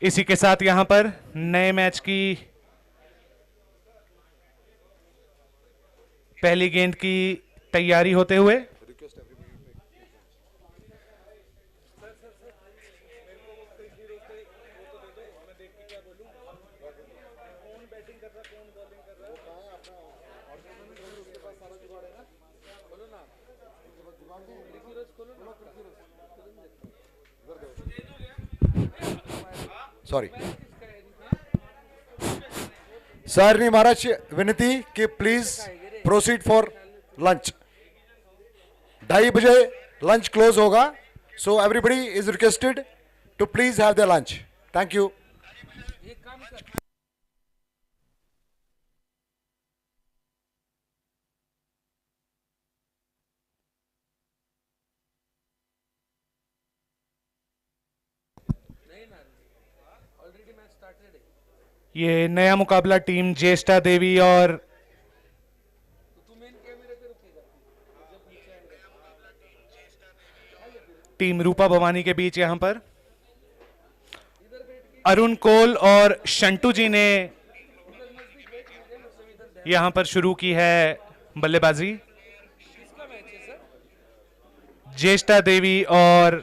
इसी के साथ यहां पर नए मैच की पहली गेंद की तैयारी होते हुए सॉरी सर ने महाराज विनती कि प्लीज प्रोसीड फॉर लंच। 2:30 बजे लंच क्लोज होगा, so everybody is requested to please have the lunch. Thank you. ये नया मुकाबला टीम ज्येष्ठा देवी और टीम रूपा भवानी के बीच यहां पर अरुण कोल और शंटू जी ने यहां पर शुरू की है बल्लेबाजी। ज्येष्ठा देवी और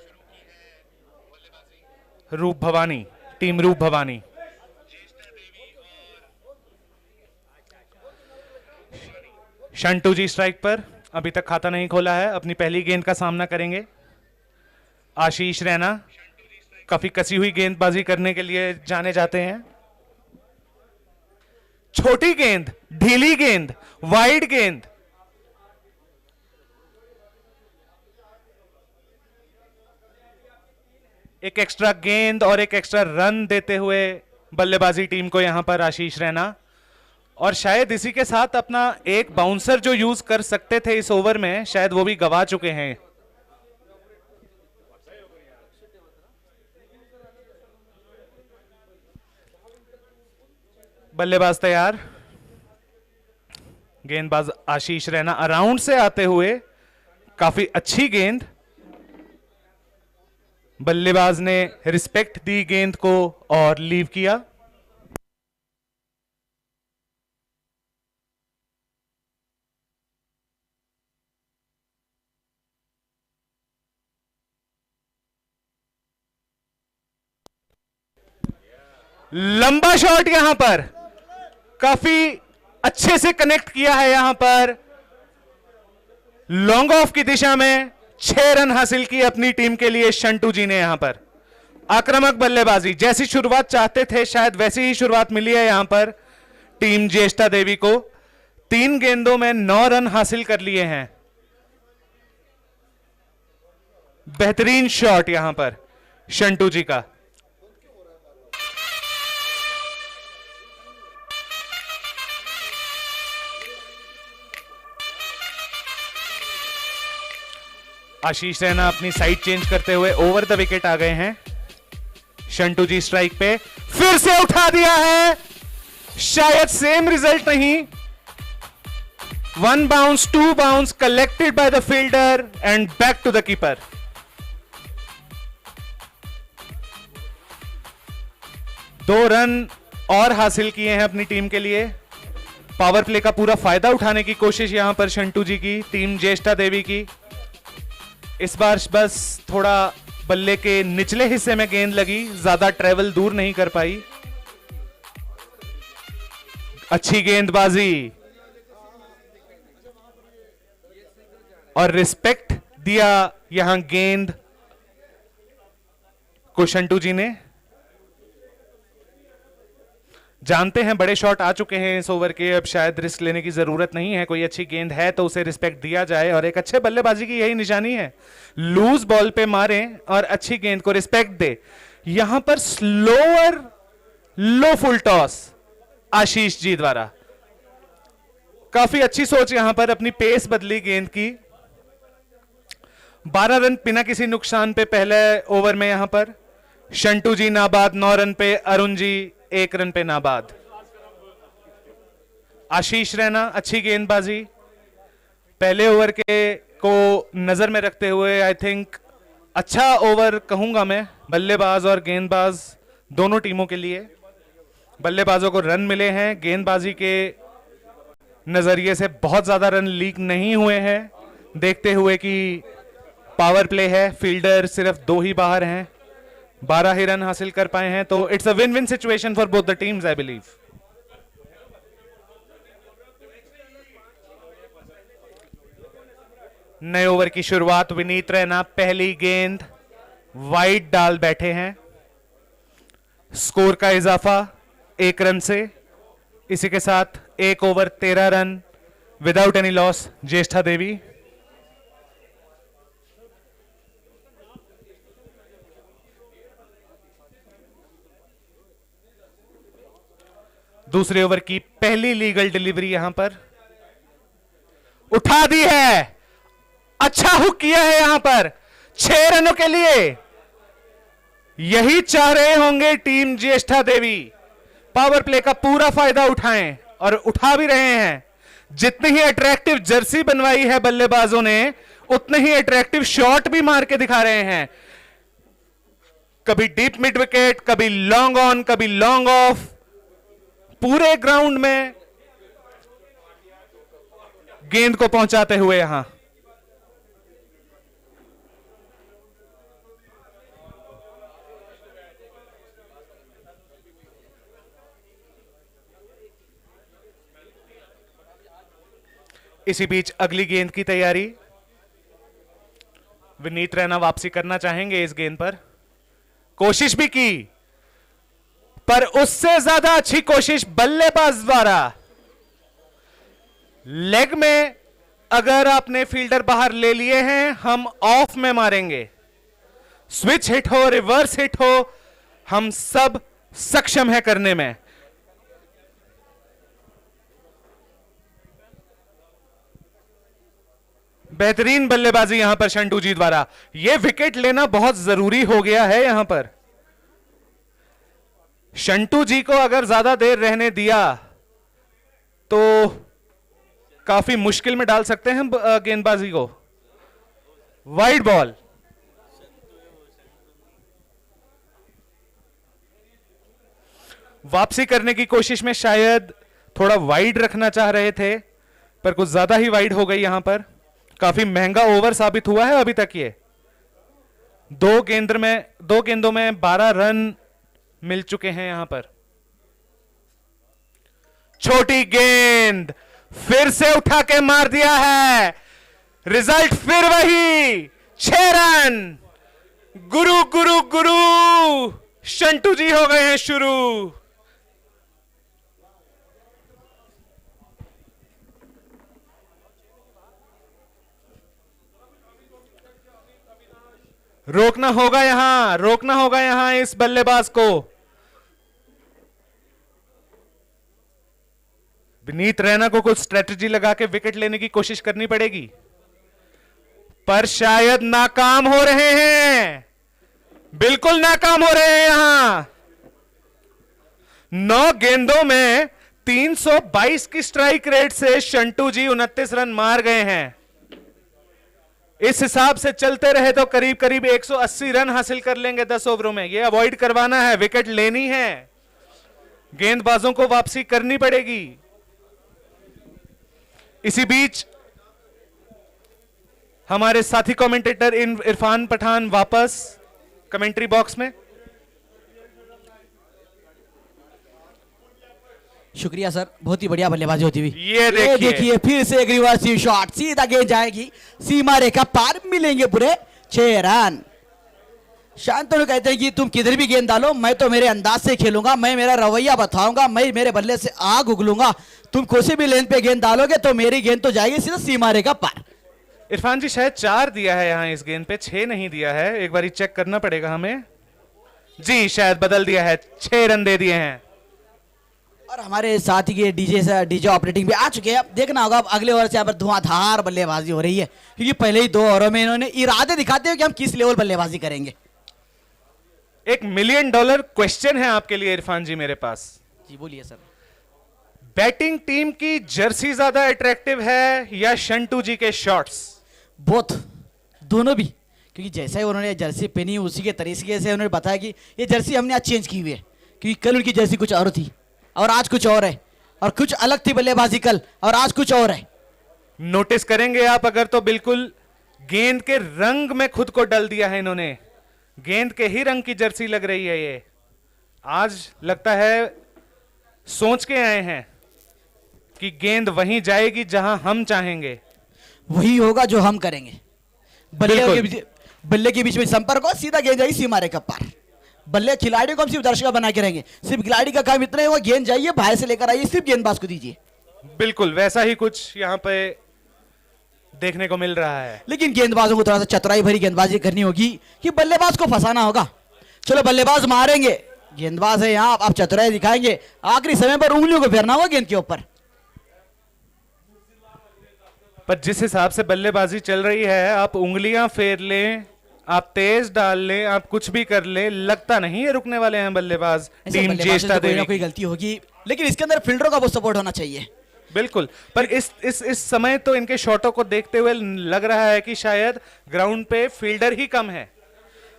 रूप भवानी, टीम रूप भवानी। शंटू जी स्ट्राइक पर, अभी तक खाता नहीं खोला है, अपनी पहली गेंद का सामना करेंगे। आशीष रैना काफी कसी हुई गेंदबाजी करने के लिए जाने जाते हैं। छोटी गेंद, ढीली गेंद, वाइड गेंद, एक एक्स्ट्रा गेंद और एक एक्स्ट्रा रन देते हुए बल्लेबाजी टीम को यहां पर आशीष रैना, और शायद इसी के साथ अपना एक बाउंसर जो यूज कर सकते थे इस ओवर में, शायद वो भी गवा चुके हैं। बल्लेबाज तैयार, गेंदबाज आशीष रैना अराउंड से आते हुए, काफी अच्छी गेंद, बल्लेबाज ने रिस्पेक्ट दी गेंद को और लीव किया। लंबा शॉट यहां पर काफी अच्छे से कनेक्ट किया है, यहां पर लॉन्ग ऑफ की दिशा में 6 रन हासिल की अपनी टीम के लिए शंटू जी ने। यहां पर आक्रामक बल्लेबाजी, जैसी शुरुआत चाहते थे शायद वैसी ही शुरुआत मिली है यहां पर टीम ज्येष्ठा देवी को। 3 गेंदों में 9 रन हासिल कर लिए हैं। बेहतरीन शॉट यहां पर शंटू जी का। आशीष रैना अपनी साइड चेंज करते हुए ओवर द विकेट आ गए हैं। शंटू जी स्ट्राइक पे, फिर से उठा दिया है, शायद सेम रिजल्ट नहीं। 1 bounce, 2 bounce collected by the fielder and back to the keeper. दो रन और हासिल किए हैं अपनी टीम के लिए। पावर प्ले का पूरा फायदा उठाने की कोशिश यहां पर शंटू जी की, टीम ज्येष्ठा देवी की। इस बार बस थोड़ा बल्ले के निचले हिस्से में गेंद लगी, ज्यादा ट्रेवल दूर नहीं कर पाई। अच्छी गेंदबाजी और रिस्पेक्ट दिया यहां गेंद को शंटू जी ने। जानते हैं बड़े शॉट आ चुके हैं इस ओवर के, अब शायद रिस्क लेने की जरूरत नहीं है। कोई अच्छी गेंद है तो उसे रिस्पेक्ट दिया जाए, और एक अच्छे बल्लेबाजी की यही निशानी है, लूज बॉल पे मारें और अच्छी गेंद को रिस्पेक्ट दे। यहां पर स्लोअर लो फुल टॉस आशीष जी द्वारा, काफी अच्छी सोच यहां पर, अपनी पेस बदली गेंद की। 12 रन बिना किसी नुकसान पे पहले ओवर में यहां पर शंटू जी नाबाद 9 रन पे, अरुण जी 1 रन पे नाबाद। आशीष रैना अच्छी गेंदबाजी, पहले ओवर के को नजर में रखते हुए आई थिंक अच्छा ओवर कहूंगा मैं। बल्लेबाज और गेंदबाज दोनों टीमों के लिए। बल्लेबाजों को रन मिले हैं, गेंदबाजी के नजरिए से बहुत ज्यादा रन लीक नहीं हुए हैं, देखते हुए कि पावर प्ले है, फील्डर सिर्फ 2 ही बाहर हैं, 12 ही रन हासिल कर पाए हैं, तो it's a win win situation for both the teams I believe. नए ओवर की शुरुआत, विनीत रैना पहली गेंद वाइड डाल बैठे हैं। स्कोर का इजाफा 1 रन से, इसी के साथ 1 over 13 run without any loss Jyeshtha Devi. दूसरे ओवर की पहली लीगल डिलीवरी यहां पर उठा दी है, अच्छा हुक किया है यहां पर 6 रनों के लिए। यही चाह रहे होंगे टीम ज्येष्ठा देवी, पावर प्ले का पूरा फायदा उठाएं और उठा भी रहे हैं। जितनी ही अट्रैक्टिव जर्सी बनवाई है बल्लेबाजों ने, उतने ही अट्रैक्टिव शॉट भी मार के दिखा रहे हैं। कभी डीप मिड विकेट, कभी लॉन्ग ऑन, कभी लॉन्ग ऑफ, पूरे ग्राउंड में गेंद को पहुंचाते हुए यहां इसी बीच अगली गेंद की तैयारी। विनीत रैना वापसी करना चाहेंगे इस गेंद पर, कोशिश भी की पर उससे ज्यादा अच्छी कोशिश बल्लेबाज द्वारा। लेग में अगर आपने फील्डर बाहर ले लिए हैं, हम ऑफ में मारेंगे। स्विच हिट हो, रिवर्स हिट हो, हम सब सक्षम है करने में। बेहतरीन बल्लेबाजी यहां पर शंटू जी द्वारा। यह विकेट लेना बहुत जरूरी हो गया है यहां पर। शंटू जी को अगर ज्यादा देर रहने दिया तो काफी मुश्किल में डाल सकते हैं गेंदबाजी को। वाइड बॉल, वापसी करने की कोशिश में शायद थोड़ा वाइड रखना चाह रहे थे, पर कुछ ज्यादा ही वाइड हो गई यहां पर। काफी महंगा ओवर साबित हुआ है अभी तक ये। 2 गेंदों में 12 रन मिल चुके हैं यहां पर। छोटी गेंद फिर से उठा के मार दिया है, रिजल्ट फिर वही 6 रन। गुरु गुरु गुरु शंटू जी हो गए हैं शुरू। रोकना होगा यहां इस बल्लेबाज को। विनीत रैना को कुछ स्ट्रेटजी लगा के विकेट लेने की कोशिश करनी पड़ेगी, पर शायद नाकाम हो रहे हैं, बिल्कुल नाकाम हो रहे हैं यहां। 9 गेंदों में 322 की स्ट्राइक रेट से शंटू जी 29 रन मार गए हैं। इस हिसाब से चलते रहे तो करीब करीब 180 रन हासिल कर लेंगे 10 ओवरों में। यह अवॉइड करवाना है, विकेट लेनी है, गेंदबाजों को वापसी करनी पड़ेगी। इसी बीच हमारे साथी कमेंटेटर इरफान पठान वापस कमेंट्री बॉक्स में। शुक्रिया सर, बहुत ही बढ़िया बल्लेबाजी होती हुई। ये देखिए फिर से एक रिवर्स शॉट, सीधा गेंद जाएगी सीमा रेखा पार, मिलेंगे पूरे 6 रन। शांतनु कहते हैं कि तुम किधर भी गेंद डालो, मैं तो मेरे अंदाज से खेलूंगा, मैं मेरा रवैया बताऊंगा, मैं मेरे बल्ले से आग उगलूंगा। तुम कोई भी लेंथ पे गेंद डालोगे तो मेरी गेंद तो जाएगी सीधा सीमा रेखा पार। इरफान जी शायद 4 दिया है यहां इस गेंद पे, 6 नहीं दिया है, एक बार चेक करना पड़ेगा हमें। जी शायद बदल दिया है, 6 रन दे दिए हैं। और हमारे साथी के डीजे ऑपरेटिंग भी आ चुके हैं। अब देखना होगा अब अगले ओवर से यहाँ पर धुआंधार बल्लेबाजी हो रही है, क्योंकि पहले ही 2 ओवरों में इन्होंने इरादे दिखाते हुए कि हम किस लेवल बल्लेबाजी करेंगे। $1 मिलियन क्वेश्चन है आपके लिए इरफान जी मेरे पास। जी बोलिए सर। बैटिंग टीम की जर्सी ज्यादा अट्रैक्टिव है या शंटू जी के शॉट्स? बोथ, दोनों भी, क्योंकि जैसे ही उन्होंने जर्सी पहनी उसी के तरीके से उन्होंने बताया कि ये जर्सी हमने आज चेंज की हुई है, क्योंकि कल उनकी जर्सी कुछ और थी और आज कुछ और है, और कुछ अलग थी बल्लेबाजी कल और आज कुछ और है। नोटिस करेंगे आप अगर तो बिल्कुल गेंद के रंग में खुद को डाल दिया है इन्होंने, गेंद के ही रंग की जर्सी लग रही है ये। आज लगता है सोच के आए हैं कि गेंद वहीं जाएगी जहां हम चाहेंगे, वही होगा जो हम करेंगे। बिल्कुल। बल्ले के बीच में संपर्क हो, सीधा गेंद जाएगी सीमा रेखा पार। बल्ले खिलाड़ी को हम सिर्फ दर्शक बना के रहेंगे, सिर्फ खिलाड़ी का काम इतना ही होगा, गेंद जाइए बाहर से लेकर आइए, सिर्फ गेंदबाज को दीजिए। बिल्कुल वैसा ही कुछ यहां पे देखने को मिल रहा है। लेकिन गेंदबाजों को थोड़ा सा चतुराई भरी गेंदबाजी करनी होगी कि बल्लेबाज को फंसाना होगा। चलो बल्लेबाज मारेंगे, गेंदबाज है यहाँ, आप चतुराई दिखाएंगे, आखिरी समय पर उंगलियों को फेरना होगा गेंद के ऊपर। पर जिस हिसाब से बल्लेबाजी चल रही है, आप उंगलियां फेर लें, आप तेज डाल लें, आप कुछ भी कर ले, लगता नहीं है रुकने वाले हैं बल्लेबाज। टीम बल्लेबाज से ज्येष्ठा तो कोई ना देवी कोई गलती होगी, लेकिन इसके अंदर फील्डरों का बहुत सपोर्ट होना चाहिए। बिल्कुल। पर इस समय तो इनके शॉटों को देखते हुए लग रहा है कि शायद ग्राउंड पे फील्डर ही कम है।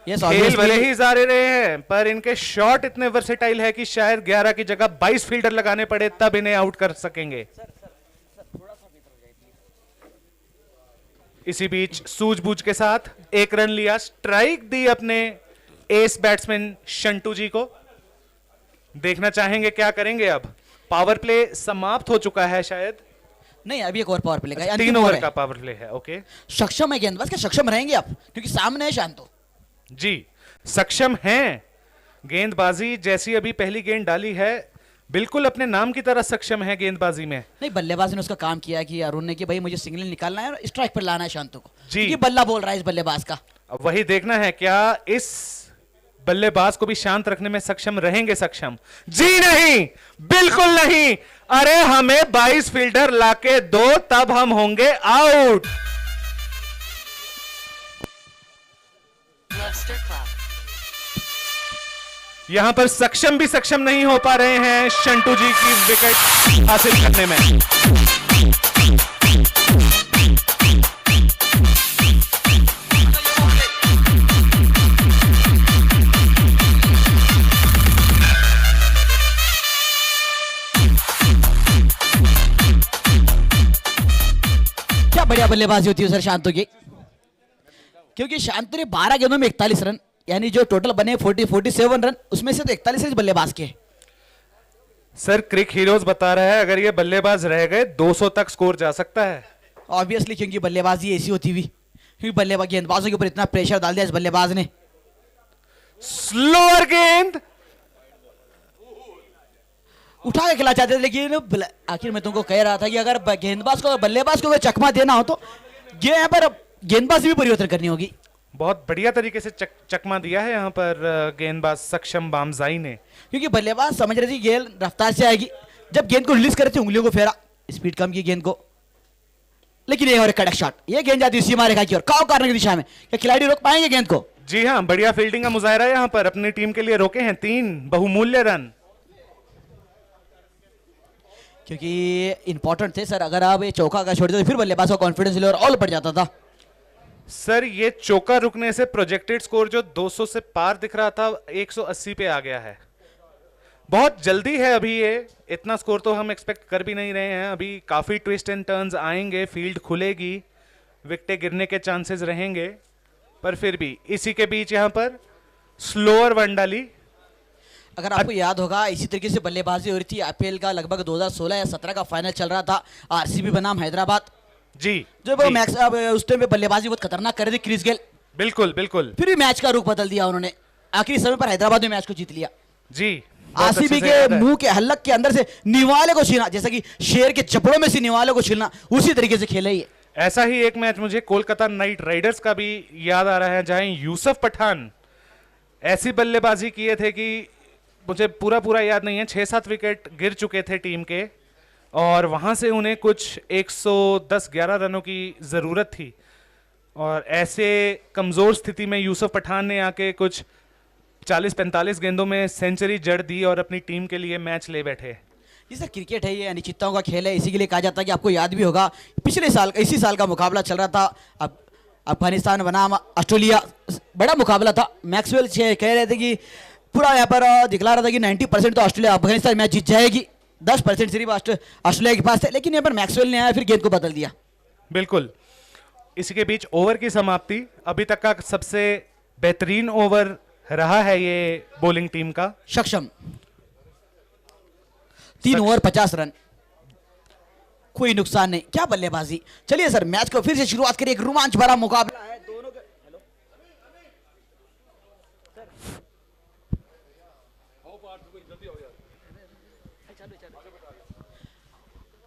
खेल भले ही जारी रहे हैं, पर इनके शॉट इतने वर्सेटाइल है कि शायद 11 की जगह 22 फील्डर लगाने पड़े तब इन्हें आउट कर सकेंगे। इसी बीच सूझबूझ के साथ एक रन लिया, स्ट्राइक दी अपने एस बैट्समैन शंटू जी को। देखना चाहेंगे क्या करेंगे अब। पावर प्ले समाप्त हो चुका है शायद, नहीं अभी एक और पावर प्ले का 3 ओवर का पावर प्ले है। ओके, सक्षम है गेंदबाज, क्या सक्षम रहेंगे आप, क्योंकि सामने है शांतो जी, सक्षम हैं। गेंदबाजी जैसी अभी पहली गेंद डाली है, बिल्कुल अपने नाम की तरह सक्षम है गेंदबाजी में। नहीं, बल्लेबाज ने उसका काम किया कि अरुण ने कि भाई मुझे सिंगल निकालना है और स्ट्राइक पर लाना है शांतो को, जी। ये बल्ला बोल रहा है इस बल्लेबाज का। अब वही देखना है क्या इस बल्लेबाज को भी शांत रखने में सक्षम रहेंगे। सक्षम जी नहीं, बिल्कुल नहीं। अरे हमें 22 फील्डर लाके दो, तब हम होंगे आउट। यहां पर सक्षम भी सक्षम नहीं हो पा रहे हैं शंटू जी की विकेट हासिल करने में। क्या बढ़िया बल्लेबाजी होती है सर शांतो की, क्योंकि शांतो ने 12 गेंदों में 41 रन, यानी जो टोटल बने 47 रन, उसमें से तो 41 रन बल्लेबाज के। सर क्रिक हीरोज बता रहा है अगर ये बल्लेबाज रह गए 200 तक स्कोर जा सकता है। ऑब्वियसली, क्योंकि बल्लेबाजी ऐसी होती हुई, क्योंकि बल्लेबाज गेंदबाजों के ऊपर इतना प्रेशर डाल दिया इस बल्लेबाज ने। स्लोअर गेंद उठा के खिला चाहते थे, लेकिन आखिर मैं तुमको कह रहा था कि अगर गेंदबाज को बल्लेबाज को चकमा देना हो तो यहाँ पर गेंदबाजी भी परिवर्तन करनी होगी। बहुत बढ़िया तरीके से चकमा दिया है यहाँ पर गेंदबाज सक्षम बामजाई ने, क्योंकि बल्लेबाज समझ रहे थे गेंद रफ्तार से आएगी, जब गेंद को रिलीज करे थे उंगलियों को फेरा, स्पीड कम की गेंद को, लेकिन ये और एक कड़क शॉट, ये गेंद जाती है सीमा रेखा की ओर, काव करने की दिशा में। क्या खिलाड़ी रोक पाएंगे गेंद को? जी हाँ, बढ़िया फील्डिंग का मुजाहरा यहाँ पर अपनी टीम के लिए रोके हैं 3 बहुमूल्य रन, क्योंकि इंपॉर्टेंट थे सर। अगर आप ये चौका का छोड़ दो तो फिर बल्लेबाज का कॉन्फिडेंस लेवल ऑल बढ़ जाता था। सर ये चौका रुकने से प्रोजेक्टेड स्कोर जो 200 से पार दिख रहा था 180 पे आ गया है। बहुत जल्दी है अभी, ये इतना स्कोर तो हम एक्सपेक्ट कर भी नहीं रहे हैं। अभी काफी ट्विस्ट एंड टर्न्स आएंगे, फील्ड खुलेगी, विकेटें गिरने के चांसेस रहेंगे, पर फिर भी इसी के बीच यहाँ पर स्लोअर वन डाली। अगर आपको याद होगा इसी तरीके से बल्लेबाजी हो रही थी आईपीएल का लगभग 2016 या 17 का फाइनल चल रहा था, आरसीबी बनाम हैदराबाद जी, जो वो मैच उस टाइम पे बल्लेबाजी बहुत खतरनाक कर रही थी क्रिस गेल। बिल्कुल बिल्कुल। फिर भी मैच का रुख बदल दिया उन्होंने, आखिरी समय पर हैदराबाद ने मैच को जीत लिया। जी, आरसीबी के मुंह के हल्क के अंदर से निवाले को छीना, जैसा कि शेर के जबड़ों में से निवाले को छीलना, उसी तरीके से खेले ये। ऐसा ही एक मैच मुझे कोलकाता नाइट राइडर्स का भी याद आ रहा है, जहां यूसुफ पठान ऐसी बल्लेबाजी किए थे कि मुझे पूरा याद नहीं है, 6-7 विकेट गिर चुके थे टीम के, और वहां से उन्हें कुछ 110-11 रनों की जरूरत थी, और ऐसे कमजोर स्थिति में यूसुफ पठान ने आके कुछ 40-45 गेंदों में सेंचुरी जड़ दी और अपनी टीम के लिए मैच ले बैठे। ये सर क्रिकेट है, ये अनिश्चितताओं का खेल है, इसी के लिए कहा जाता है कि आपको याद भी होगा पिछले साल इसी साल का मुकाबला चल रहा था, अब अफगानिस्तान बनाम ऑस्ट्रेलिया, बड़ा मुकाबला था। मैक्सवेल कह रहे थे कि पूरा यहाँ पर दिखला रहा था कि 90% तो ऑस्ट्रेलिया अफगानिस्तान मैच जीत जाएगी, 10% सिर्फ ऑस्ट्रेलिया के पास थे, लेकिन यहाँ पर मैक्सवेल ने आया फिर गेंद को बदल दिया। बिल्कुल। इसी के बीच ओवर की समाप्ति, अभी तक का सबसे बेहतरीन ओवर रहा है ये बॉलिंग टीम का। सक्षम 3 ओवर 50 रन, कोई नुकसान नहीं, क्या बल्लेबाजी। चलिए सर मैच को फिर से शुरुआत करिए, एक रोमांच भरा मुकाबला है दोनों के।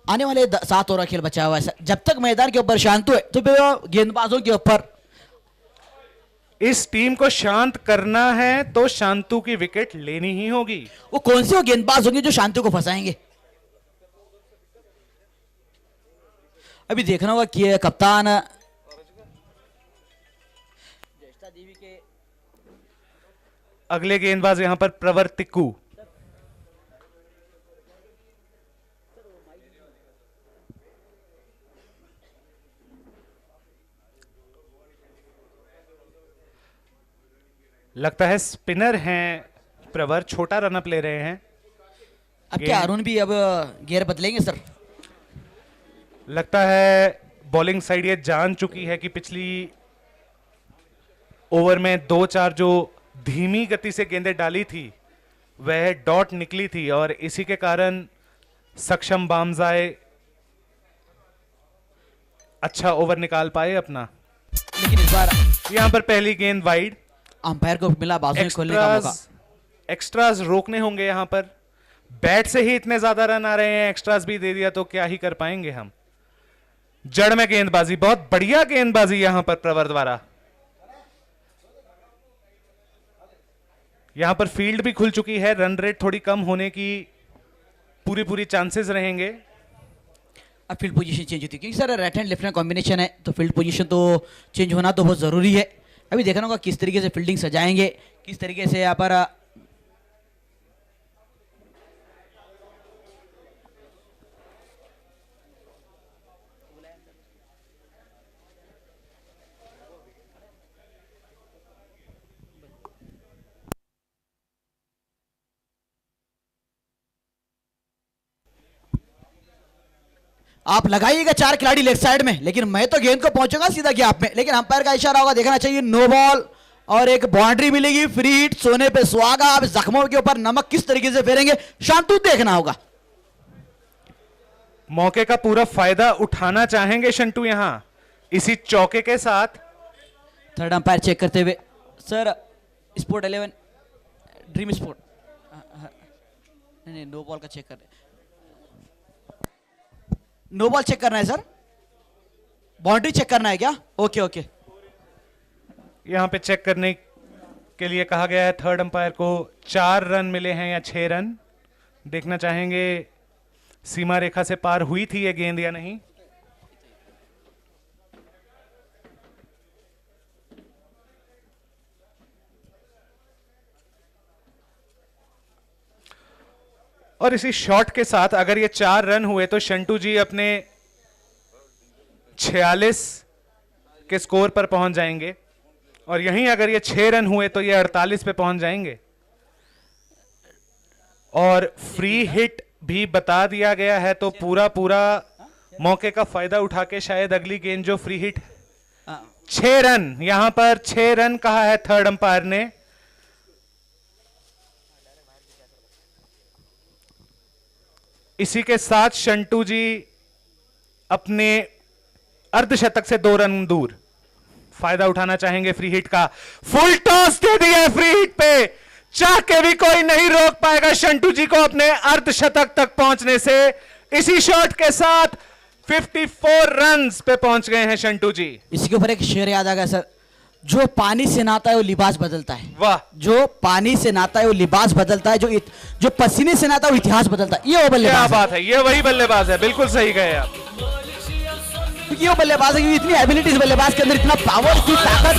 आने वाले 7 ओवर खेल बचा हुआ है सर, जब तक मैदान के ऊपर शांत हुए तो गेंदबाजों के ऊपर। इस टीम को शांत करना है तो शांतु की विकेट लेनी ही होगी। वो कौन से गेंदबाज होंगे जो शांति को फंसाएंगे? अभी देखना होगा कि कप्तान अगले गेंदबाज यहां पर प्रवर तिक्कू। लगता है स्पिनर हैं प्रवर, छोटा रनअप ले रहे हैं। अब क्या अरुण भी अब गियर बदलेंगे सर? लगता है बॉलिंग साइड ये जान चुकी है कि पिछली ओवर में 2-4 जो धीमी गति से गेंदें डाली थी वह डॉट निकली थी और इसी के कारण सक्षम बामजाए अच्छा ओवर निकाल पाए अपना। लेकिन इस बार यहां पर पहली गेंद वाइड, अंपायर को मिला बाजू खोलने का मौका। एक्स्ट्रास रोकने होंगे यहां पर, बैट से ही इतने ज्यादा रन आ रहे हैं, एक्स्ट्रास भी दे दिया तो क्या ही कर पाएंगे हम। जड़ में गेंदबाजी, बहुत बढ़िया गेंदबाजी यहां पर प्रवर द्वारा। यहां पर फील्ड भी खुल चुकी है, रन रेट थोड़ी कम होने की पूरी चांसेस रहेंगे। अब फील्ड पोजीशन चेंज होती है क्योंकि sir right hand left hand combination है, तो फील्ड पोजीशन तो चेंज होना तो बहुत जरूरी है। अभी देखना होगा किस तरीके से फील्डिंग सजाएंगे, किस तरीके से यहाँ पर आप लगाइएगा 4 खिलाड़ी लेफ्ट साइड में, लेकिन मैं तो गेंद को पहुंचूंगा सीधा गैप में, लेकिन अंपायर का इशारा होगा, देखना चाहिए नो बॉल और एक बाउंड्री मिलेगी। फ्री हिट, सोने पे सुहागा। अब जख्मों के ऊपर नमक किस तरीके से फेरेंगे शांतु देखना होगा। मौके का पूरा फायदा उठाना चाहेंगे शंटू यहां इसी चौके के साथ। थर्ड अंपायर चेक करते हुए सर स्पोर्ट 11 ड्रीम स्पोर्ट नहीं नो बॉल का चेक कर रहे, नो बॉल चेक करना है सर, बाउंड्री चेक करना है क्या? ओके ओके, यहां पे चेक करने के लिए कहा गया है थर्ड अंपायर को। 4 रन मिले हैं या 6 रन, देखना चाहेंगे सीमा रेखा से पार हुई थी ये गेंद या नहीं। और इसी शॉट के साथ अगर ये 4 रन हुए तो शंटू जी अपने 46 के स्कोर पर पहुंच जाएंगे और यहीं अगर ये 6 रन हुए तो ये 48 पे पहुंच जाएंगे। और फ्री हिट भी बता दिया गया है तो पूरा मौके का फायदा उठा के शायद अगली गेंद जो फ्री हिट 6 रन, यहां पर 6 रन कहा है थर्ड अंपायर ने। इसी के साथ शंटू जी अपने अर्धशतक से 2 रन दूर, फायदा उठाना चाहेंगे फ्री हिट का। फुल टॉस दे दिया है फ्री हिट पे, चाह के भी कोई नहीं रोक पाएगा शंटू जी को अपने अर्धशतक तक पहुंचने से। इसी शॉट के साथ 54 रन्स पे पहुंच गए हैं शंटू जी। इसी के ऊपर एक शेर याद आ गया सर, जो पानी से नहाता है वो लिबास बदलता है। वाह, जो पानी से नहाता है वो लिबास बदलता है, जो पसीने से नहाता है वो इतिहास बदलता है। ये वो बल्लेबाज क्या बात है, ये वही बल्लेबाज है, बिल्कुल सही कहे आप। ये वो बल्लेबाज है, इतनी एबिलिटीज बल्लेबाज के अंदर, इतना पावर, इतनी ताकत।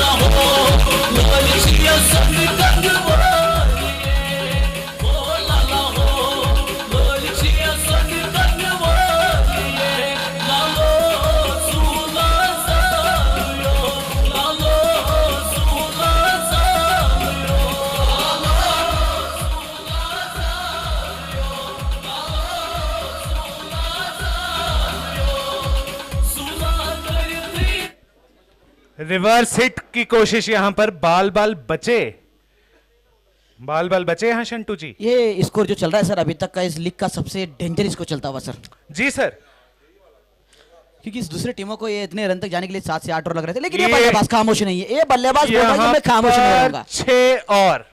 रिवर्स हिट की कोशिश यहां पर, बाल बाल बचे, बाल बाल बचे यहां शंटू जी। ये स्कोर जो चल रहा है सर अभी तक का इस लीग का सबसे डेंजर स्कोर चलता हुआ सर, जी सर। क्योंकि इस दूसरे टीमों को ये इतने रन तक जाने के लिए 7 से 8 ओवर लग रहे थे, लेकिन ये ये- बल्लेबाज खामोश नहीं है। ये बल्लेबाज बोल रहा है कि मैं खामोश नहीं रहूंगा। 6 और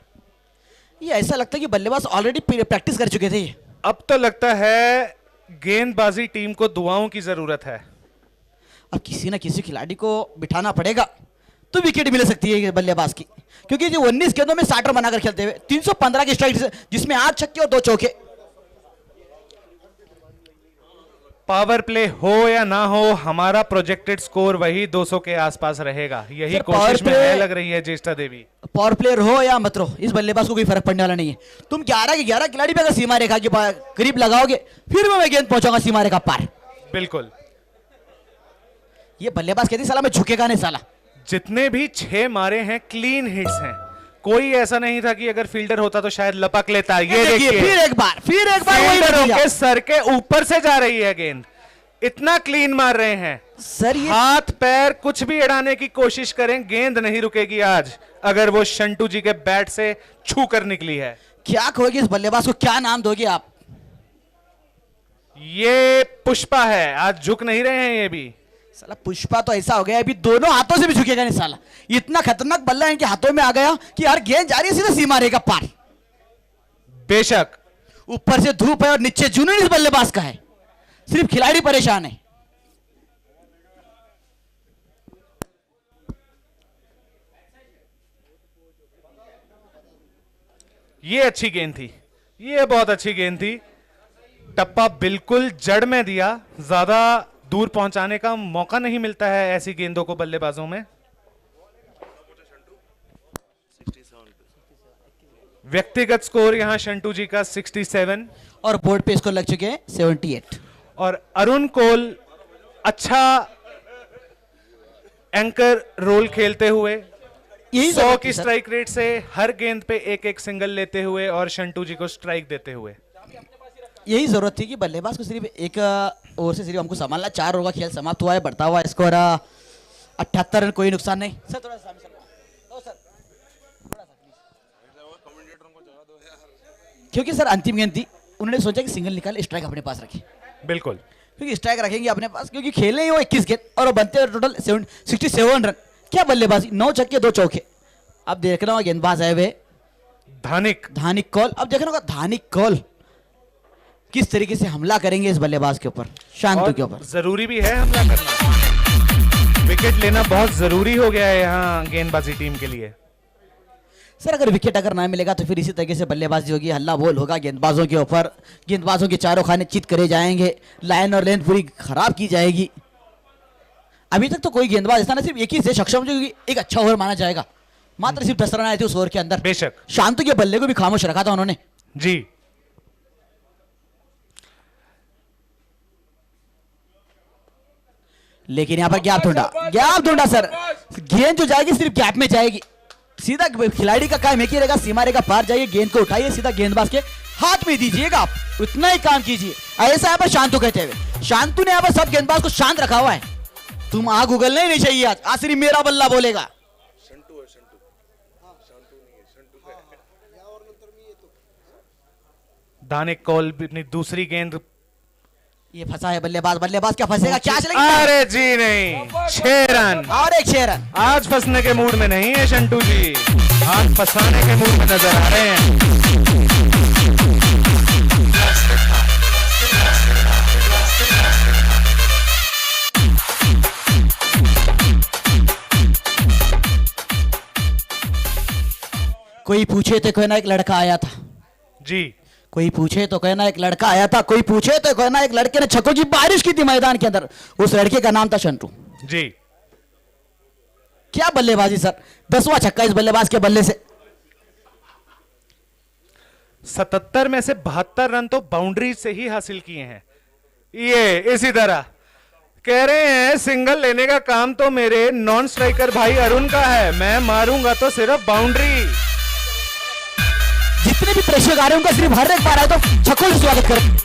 ये ऐसा लगता है कि बल्लेबाज ऑलरेडी प्रैक्टिस कर चुके थे ये। अब तो लगता है गेंदबाजी टीम को दुआओं की जरूरत है। अब किसी ना किसी खिलाड़ी को बिठाना पड़ेगा तो विकेट मिल सकती है ये बल्लेबाज की, क्योंकि जो 19 गेंदों में 60 रन बनाकर खेलते हुए 315 की स्ट्राइक, जिसमें 8 छक्के और 2 चौके। पावर प्ले हो या ना हो, हमारा प्रोजेक्टेड स्कोर वही 200 के आसपास रहेगा, यही सर, कोशिश पावर में प्ले- है लग रही है ज्येष्ठा देवी। पावर प्लेयर हो या मत रहो, इस बल्लेबाज को कोई फर्क पड़ने वाला नहीं है। तुम 11 के 11 खिलाड़ी पे अगर सीमा रेखा के करीब लगाओगे फिर मैं गेंद पहुंचाऊंगा सीमा रेखा पार। बिल्कुल, ये बल्लेबाज कहती साला मैं झुकेगा नहीं साला। जितने भी 6 मारे हैं क्लीन हिट्स हैं, कोई ऐसा नहीं था कि अगर फील्डर होता तो शायद लपक लेता। ये देखिए फिर एक बार वही फील्डरों नतीजा। के सर के ऊपर से जा रही है गेंद, इतना क्लीन मार रहे हैं। सर ये हाथ पैर कुछ भी अड़ाने की कोशिश करें, गेंद नहीं रुकेगी आज, अगर वो शंटू जी के बैट से छू कर निकली है। क्या कहोगे इस बल्लेबाज को, क्या नाम दोगे आप? ये पुष्पा है, आज झुक नहीं रहे हैं ये भी। साला पुष्पा तो ऐसा हो गया अभी दोनों हाथों से भी झुकेगा नहीं साला। इतना खतरनाक बल्ला इनके हाथों में आ गया कि यार गेंद जा रही है सीधा सीमा रेखा पार। बेशक ऊपर से धूप है और नीचे जुनून इस बल्लेबाज का है, सिर्फ खिलाड़ी परेशान है। ये अच्छी गेंद थी, ये बहुत अच्छी गेंद थी। टप्पा बिल्कुल जड़ में दिया, ज्यादा दूर पहुंचाने का मौका नहीं मिलता है ऐसी गेंदों को बल्लेबाजों में। व्यक्तिगत स्कोर यहां शंटू जी का 67 और बोर्ड पे इसको लग चुके हैं 78। और अरुण कोल अच्छा एंकर रोल खेलते हुए यही 100 जरूरत की थी सर। स्ट्राइक रेट से हर गेंद पे एक एक सिंगल लेते हुए और शंटू जी को स्ट्राइक देते हुए। यही जरूरत थी कि बल्लेबाज को सिर्फ एक ओवर से सिर्फ हमको संभालना। 4 ओवर का खेल समाप्त हुआ है, बढ़ता हुआ स्कोर 78 रन, कोई नुकसान नहीं। सर थोड़ा सा दो सर, थोड़ा सा प्लीज। क्योंकि सर अंतिम गेंद थी, उन्होंने सोचा कि सिंगल निकाल स्ट्राइक अपने पास रखे, बिल्कुल क्योंकि स्ट्राइक रखेंगे अपने पास, क्योंकि खेले ही वो 21 गेंद और वो बनते हैं टोटल 67 रन। क्या बल्लेबाजी, 9 छक्के 2 चौके। अब देखना होगा गेंदबाज आए हुए धानिक कॉल। अब देखना होगा धानिक कॉल किस तरीके से हमला करेंगे इस बल्लेबाज के ऊपर, शांतु के ऊपर। जरूरी भी है हमला करना, विकेट लेना बहुत जरूरी हो गया है यहाँ गेंदबाजी टीम के लिए। सर अगर विकेट अगर ना मिलेगा तो फिर इसी तरीके से बल्लेबाजी होगी, हल्ला बोल होगा गेंदबाजों के ऊपर, गेंदबाजों के चारों खाने चित करे जाएंगे, लाइन और लेंथ पूरी खराब की जाएगी। अभी तक तो कोई गेंदबाज ऐसा ना सिर्फ एक ही से सक्षम जो कि एक अच्छा ओवर माना जाएगा, मात्र सिर्फ 10 रन आए थे उस ओवर के अंदर। बेशक शांतु के बल्ले को भी खामोश रखा था उन्होंने। जी। लेकिन यहाँ पर गैप ढूंढा सर। गेंद जो जाएगी सिर्फ गैप में जाएगी, सीधा खिलाड़ी का काम एक ही रहेगा, सीमा रेखा पार जाइए, गेंद को उठाइए, सीधा गेंदबाज के हाथ में दीजिएगा, आप उतना ही काम कीजिए। ऐसा यहाँ पर शांतु कहते हुए, शांतु ने यहाँ पर सब गेंदबाज को शांत रखा हुआ है। तुम आग उगलना ही नहीं चाहिए, आज सिर्फ मेरा बल्ला बोलेगा। दानिक कॉल भी अपनी दूसरी गेंद, ये फंसा है बल्लेबाज क्या फंसेगा, क्या चलेगा? अरे जी नहीं, 6 रन। और एक 6 रन। आज फंसने के मूड में नहीं है शंटू जी, आज फंसाने के मूड में नजर आ रहे हैं। कोई पूछे तो कहना एक लड़का आया था, जी कोई पूछे तो कहना एक लड़का आया था, कोई पूछे तो कहना एक लड़के ने छक्कों की बारिश की थी मैदान के अंदर, उस लड़के का नाम था शंटू। जी। क्या बल्लेबाजी सर, 10वां छक्का इस बल्लेबाज के बल्ले से। 77 में से 72 रन तो बाउंड्री से ही हासिल किए हैं। ये इसी तरह कह रहे हैं सिंगल लेने का काम तो मेरे नॉन स्ट्राइकर भाई अरुण का है, मैं मारूंगा तो सिर्फ बाउंड्री। जितने भी प्रेक्षक आ रहे हैं उनका सिर्फ हर एक बार आए तो छक्कों से स्वागत करें।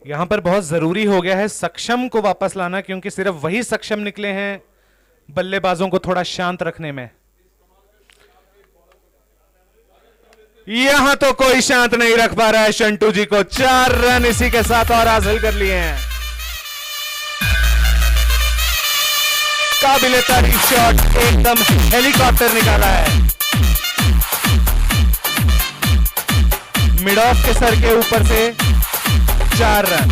यहां पर बहुत जरूरी हो गया है सक्षम को वापस लाना, क्योंकि सिर्फ वही सक्षम निकले हैं बल्लेबाजों को थोड़ा शांत रखने में। यहां तो कोई शांत नहीं रख पा रहा है शंटू जी को। 4 रन इसी के साथ और हासिल कर लिए हैं। काबिले तारीफ शॉट, एकदम हेलीकॉप्टर निकाला है। मिड ऑफ के सर के ऊपर से 4 रन।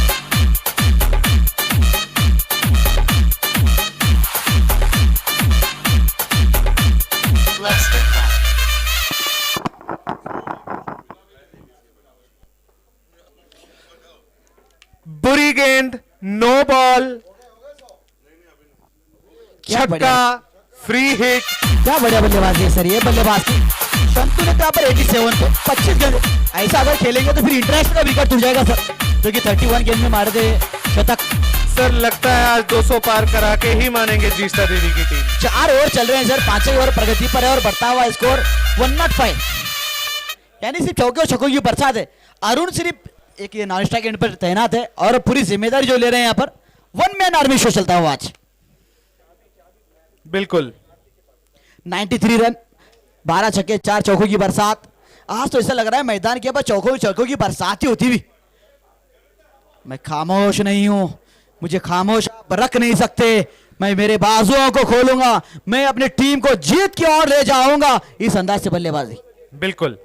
बुरी गेंद, नो बॉल, क्या बढ़िया। छक्का, फ्री हिट। क्या बढ़िया बल्लेबाजी है सर ये बल्लेबाज की। संतु ने कहा पर 87 पे 25 गेंद। ऐसा अगर खेलेंगे तो फिर इंटरनेशनल का विकेट टूट जाएगा सर, जो कि 31 गेंद में मारे थे शतक। सर लगता है आज 200 पार करा के ही मानेंगे जीस्ता देवी की टीम। 4 ओवर चल रहे हैं सर, 5 ओवर प्रगति पर है और बढ़ता हुआ स्कोर 105, यानी सिर्फ चौके और छक्कों की बरसात है। अरुण सिर्फ एक ये नॉन स्ट्राइक एंड पर तैनात है और पूरी जिम्मेदारी जो ले रहे हैं यहाँ पर। 1 मैन आर्मी शो चलता हुआ आज। बिल्कुल 93 रन, 12 छक्के, 4 चौकों की बरसात। आज तो ऐसा लग रहा है मैदान के ऊपर चौकों छक्कों की बरसात ही होती हुई। मैं खामोश नहीं हूं, मुझे खामोश आप रख नहीं सकते। मैं मेरे बाजुओं को खोलूंगा, मैं अपनी टीम को जीत की ओर ले जाऊंगा। इस अंदाज से बल्लेबाजी। बिल्कुल,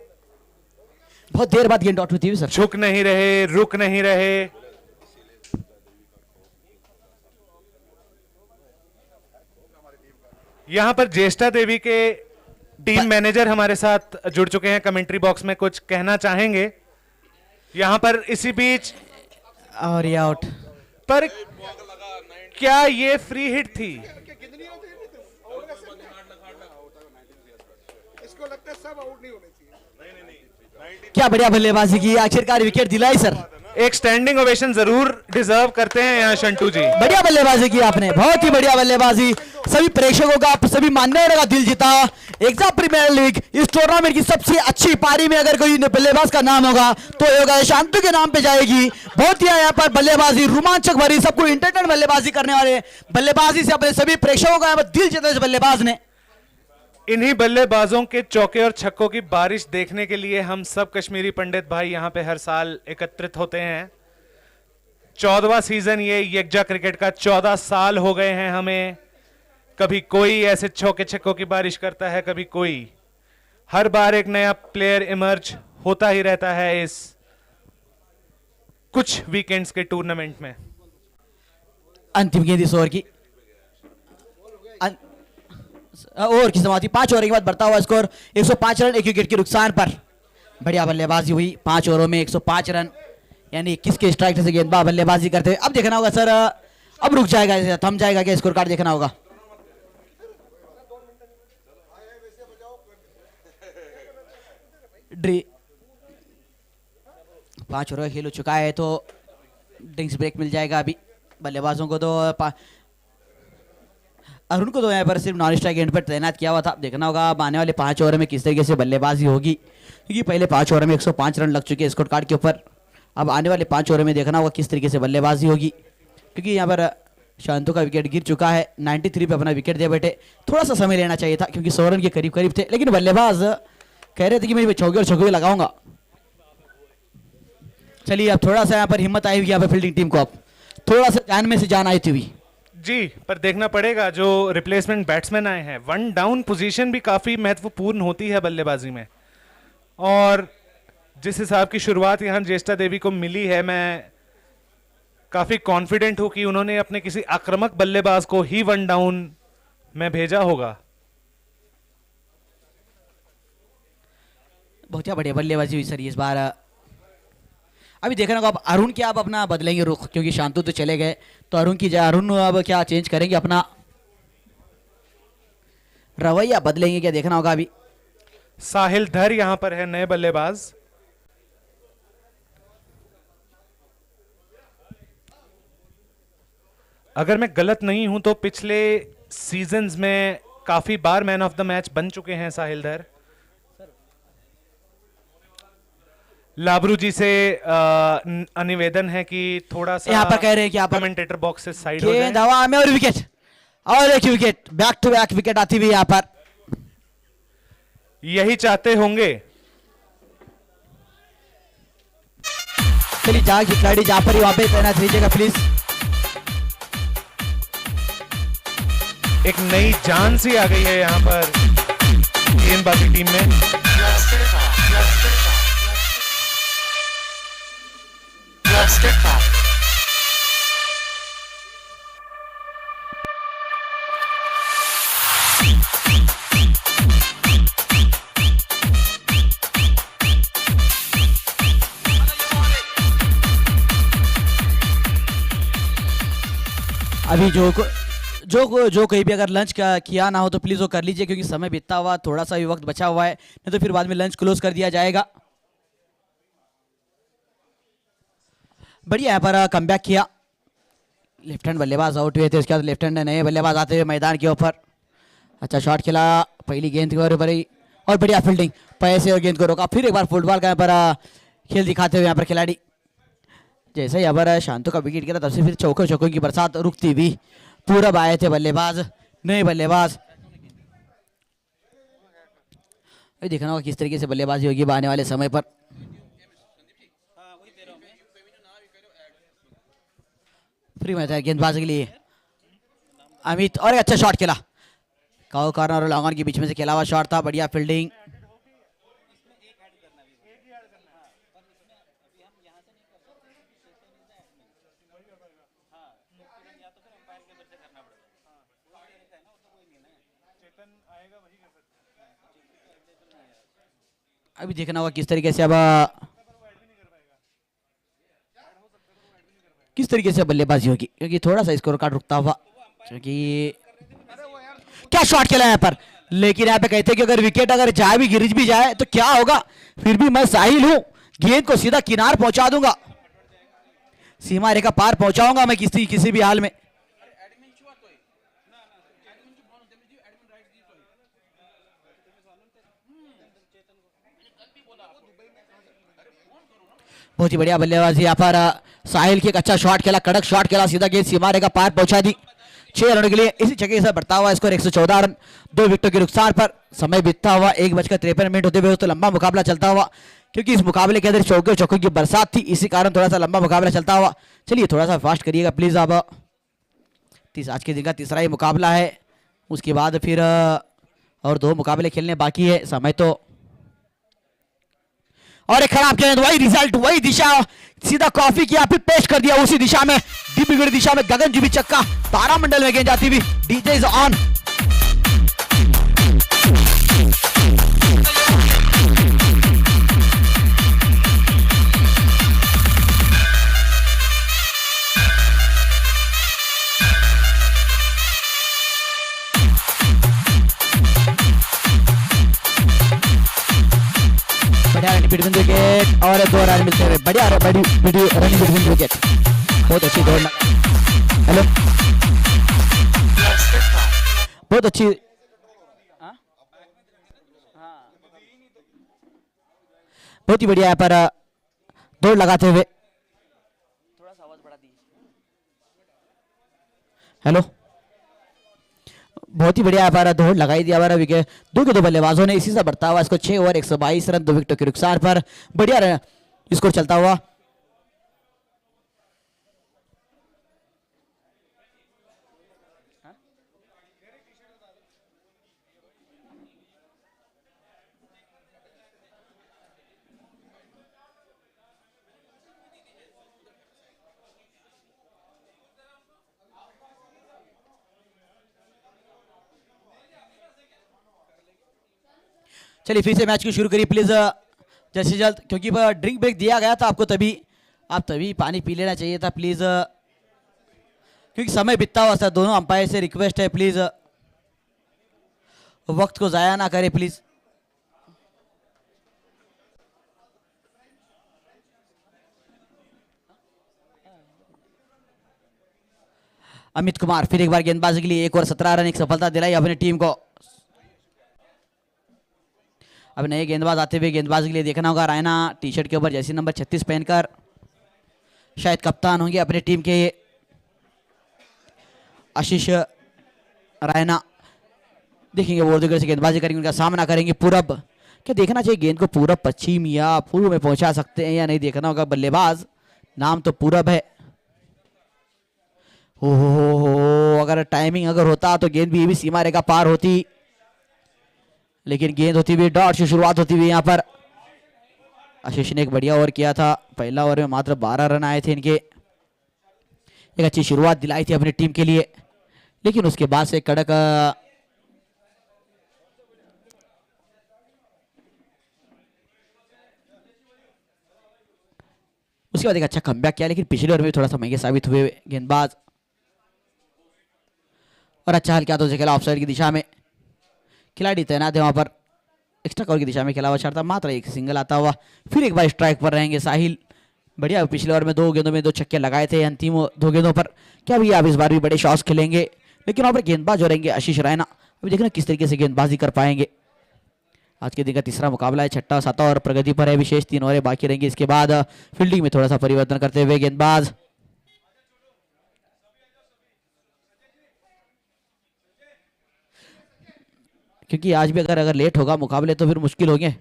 बहुत देर बाद गेंद आउट होती हुई सर। झुक नहीं रहे, रुक नहीं रहे। यहां पर ज्येष्ठा देवी के टीम मैनेजर हमारे साथ जुड़ चुके हैं, कमेंट्री बॉक्स में कुछ कहना चाहेंगे। यहां पर इसी बीच और ये आउट, पर क्या ये फ्री हिट थी? क्या बढ़िया बल्लेबाजी की, आखिरकार विकेट दिलाई सर। एक स्टैंडिंग ओवेशन जरूर डिजर्व करते हैं यहाँ शंटू जी। बढ़िया बल्लेबाजी की आपने, बहुत ही बढ़िया बल्लेबाजी। सभी प्रेक्षकों का, सभी मान्यवरों का दिल जीता। एग्जाम प्रीमियर लीग इस टूर्नामेंट की सबसे अच्छी पारी में अगर कोई बल्लेबाज का नाम होगा तो होगा शांतु के नाम पे जाएगी। बहुत ही यहाँ पर बल्लेबाजी रोमांचक भरी, सबको इंटरटेन बल्लेबाजी करने वाले, बल्लेबाजी से अपने सभी प्रेक्षकों का यहाँ पर दिल जीता इस बल्लेबाज ने। इन्हीं बल्लेबाजों के चौके और छक्कों की बारिश देखने के लिए हम सब कश्मीरी पंडित भाई यहाँ पे हर साल एकत्रित होते हैं। 14वां सीजन ये यज्ञा क्रिकेट का, 14 साल हो गए हैं हमें। कभी कोई ऐसे चौके छक्कों की बारिश करता है, कभी कोई। हर बार एक नया प्लेयर इमर्ज होता ही रहता है इस कुछ वीकेंड्स के टूर्नामेंट में। अंतिम गेंद इस ओवर की, ओवर की समाप्ति। 5 ओवर के बाद बढ़ता हुआ स्कोर 105 रन, 1 विकेट के नुकसान पर। बढ़िया बल्लेबाजी हुई 5 ओवरों में 105 रन, यानी 21 के स्ट्राइक से गेंदबाज बल्लेबाजी करते हुए। अब देखना होगा सर, अब रुक जाएगा, थम जाएगा क्या स्कोर कार्ड देखना होगा। ड्री 5 ओवर का खेल हो चुका है तो ड्रिंक्स ब्रेक मिल जाएगा अभी बल्लेबाजों को। तो अरुण को तो यहाँ पर सिर्फ नॉन स्ट्राइक एंड पर तैनात किया हुआ था। देखना होगा अब आने वाले 5 ओवर में किस तरीके से बल्लेबाजी होगी, क्योंकि पहले 5 ओवर में 105 रन लग चुके हैं स्कोर कार्ड के ऊपर। अब आने वाले 5 ओवर में देखना होगा किस तरीके से बल्लेबाजी होगी, क्योंकि यहाँ पर शांतु का विकेट गिर चुका है। 93 पे अपना विकेट दे बैठे। थोड़ा सा समय लेना चाहिए था, क्योंकि 100 रन के करीब करीब थे, लेकिन बल्लेबाज कह रहे थे कि मैं चौके और छक्के लगाऊंगा। चलिए अब थोड़ा सा यहाँ पर हिम्मत आई हुई यहाँ पर फील्डिंग टीम को, अब थोड़ा सा जान में से जान आई थी जी। पर देखना पड़ेगा जो रिप्लेसमेंट बैट्समैन आए हैं, 1 डाउन पोजीशन भी काफी महत्वपूर्ण होती है बल्लेबाजी में। और जिस हिसाब की शुरुआत यहाँ ज्येष्ठा देवी को मिली है, मैं काफी कॉन्फिडेंट हूं कि उन्होंने अपने किसी आक्रामक बल्लेबाज को ही 1 डाउन में भेजा होगा। बहुत ही बढ़िया बल्लेबाजी हुई सर इस बार। अभी देखना होगा अब अरुण क्या अब अपना बदलेंगे रुख, क्योंकि शांतु तो चले गए, तो अरुण की जगह अरुण अब क्या चेंज करेंगे, अपना रवैया बदलेंगे क्या, देखना होगा अभी। साहिल धर यहां पर है नए बल्लेबाज। अगर मैं गलत नहीं हूं तो पिछले सीजन्स में काफी बार मैन ऑफ द मैच बन चुके हैं साहिल धर। लाबरू जी से निवेदन है कि थोड़ा सा यहाँ पर कह रहे हैं कि यहाँ पर कमेंटेटर बॉक्स से साइड हो जाए। गेंद हवा में और विकेट, और एक wicket, back to back wicket आती हुई यहाँ पर। यही चाहते होंगे। चलिए जहाँ खिलाड़ी जहाँ पर ही वहां पे तैनात रहिएगा प्लीज। एक नई जान सी आ गई है यहाँ पर गेंदबाजी टीम में। अभी जो कहीं भी अगर लंच का किया ना हो तो प्लीज वो कर लीजिए, क्योंकि समय बीतता हुआ, थोड़ा सा भी वक्त बचा हुआ है, नहीं तो फिर बाद में लंच क्लोज कर दिया जाएगा। बढ़िया यहाँ पर कमबैक किया, लेफ्ट हैंड बल्लेबाज आउट हुए थे, उसके बाद लेफ्ट हैंड नए बल्लेबाज आते हुए मैदान के ऊपर। अच्छा शॉट खेला, पहली गेंद के ऊपर ही, और बढ़िया फील्डिंग, पैसे और गेंद को रोका। फिर एक बार फुटबॉल का यहाँ पर खेल दिखाते हुए यहाँ पर खिलाड़ी। जैसे ही यहाँ पर शांतु का विकेट गिरा तब से फिर चौकों की बरसात रुकती भी। पूरब आए थे बल्लेबाज, नए बल्लेबाज। अभी देखना होगा किस तरीके से बल्लेबाजी होगी आने वाले समय पर। फ्री में था गेंदबाज के लिए अमित, और एक अच्छा शॉट खेला, काउ कॉर्नर और लॉन्ग ऑन के बीच में से खेला हुआ शॉट था, बढ़िया फील्डिंग। अभी देखना होगा किस तरीके से अब किस तरीके से बल्लेबाजी होगी, क्योंकि थोड़ा सा स्कोर कार्ड रुकता हुआ, क्योंकि क्या शॉट खेला यहाँ पर। लेकिन यहाँ पे कहते हैं कि अगर विकेट अगर जाए भी, गिर भी जाए तो क्या होगा, फिर भी मैं साहिल हूं, गेंद को सीधा किनार पहुंचा दूंगा, सीमा रेखा पार पहुंचाऊंगा मैं किसी भी हाल में। बहुत ही बढ़िया बल्लेबाजी यहाँ पर साहिल की, एक अच्छा शॉट खेला, कड़क शॉट खेला, सीधा गेंद सीमा रेखा पार पहुंचा दी। 6 रनों के लिए इसी जगह से बढ़ता हुआ स्कोर 114 रन, 2 विकेटों के नुकसान पर। समय बीतता हुआ 1:53 होते हुए तो लंबा मुकाबला चलता हुआ, क्योंकि इस मुकाबले के अंदर चौकों की बरसात थी, इसी कारण थोड़ा सा लंबा मुकाबला चलता हुआ। चलिए थोड़ा सा फास्ट करिएगा प्लीज आप। आज के दिन का तीसरा ही मुकाबला है, उसके बाद फिर और 2 मुकाबले खेलने बाकी है, समय तो। और एक खराब गेंद, वही रिजल्ट, वही दिशा, सीधा कॉफी किया फिर पेश कर दिया उसी दिशा में, दिव्यगढ़ दिशा में गगनजीवी चक्का, तारामंडल में गेंद जाती हुई। DJ is on. Between wicket और 2 रन मिलते हुए, बढ़िया रन बिटवीन विकेट, बहुत अच्छी दौड़। हेलो, बहुत अच्छी, बहुत ही बढ़िया यहाँ पर दौड़ लगाते हुए। थोड़ा सा आवाज बढ़ा दीजिए। हेलो, बहुत ही बढ़िया यहाँ पर दौड़ लगाई दिया हमारा विकेट, 2 के 2 बल्लेबाजों ने इसी से बढ़ता हुआ इसको 6 ओवर 122 रन, 2 विकेटों के नुकसान पर, बढ़िया रन स्कोर चलता हुआ। चलिए फिर से मैच को शुरू करिए प्लीज जैसे जल्द, क्योंकि ड्रिंक ब्रेक दिया गया था आपको, तभी पानी पी लेना चाहिए था प्लीज, क्योंकि समय बीतता हुआ था। दोनों अंपायर से रिक्वेस्ट है प्लीज वक्त को जाया ना करें प्लीज। अमित कुमार फिर एक बार गेंदबाजी के लिए 1 ओवर 17 रन, एक सफलता दिलाई अपनी टीम को। अब नए गेंदबाज आते हुए गेंदबाजी के लिए देखना होगा। रायना टी शर्ट के ऊपर जर्सी नंबर 36 पहनकर शायद कप्तान होंगे अपनी टीम के। आशीष रायना देखेंगे वो जगह से गेंदबाजी करेंगे, उनका सामना करेंगे पूरब। क्या देखना चाहिए गेंद को पूरब पश्चिम या पूर्व में पहुंचा सकते हैं या नहीं, देखना होगा। बल्लेबाज नाम तो पूरब है। हो अगर टाइमिंग अगर होता तो गेंद भी ये भी सीमा रेखा पार होती, लेकिन गेंद होती हुई डॉट से शुरुआत होती हुई यहाँ पर। आशीष ने एक बढ़िया ओवर किया था, पहला ओवर में मात्र 12 रन आए थे इनके। एक अच्छी शुरुआत दिलाई थी अपनी टीम के लिए, लेकिन उसके बाद से कड़क उसके बाद एक अच्छा कमबैक किया, लेकिन पिछले ओवर में थोड़ा सा महंगे साबित हुए गेंदबाज। और अच्छा हल किया तो खेला ऑफसाइड की दिशा में, खिलाड़ी तैनात है वहां पर। एक्स्ट्रा कवर की दिशा में खेला हुआ चाहता, मात्र एक सिंगल आता हुआ। फिर एक बार स्ट्राइक पर रहेंगे साहिल। बढ़िया, पिछले ओवर में 2 गेंदों में 2 छक्के लगाए थे, अंतिम 2 गेंदों पर। क्या भैया आप इस बार भी बड़े शॉट्स खेलेंगे, लेकिन वहां पर गेंदबाज हो रहेंगे आशीष रायना। अभी देखना किस तरीके से गेंदबाजी कर पाएंगे। आज के दिन का तीसरा मुकाबला है, छठा 7 और प्रगति पर है। विशेष 3 ओवरें बाकी रहेंगी। इसके बाद फील्डिंग में थोड़ा सा परिवर्तन करते हुए गेंदबाज क्योंकि आज भी अगर लेट होगा मुकाबले तो फिर मुश्किल होंगे।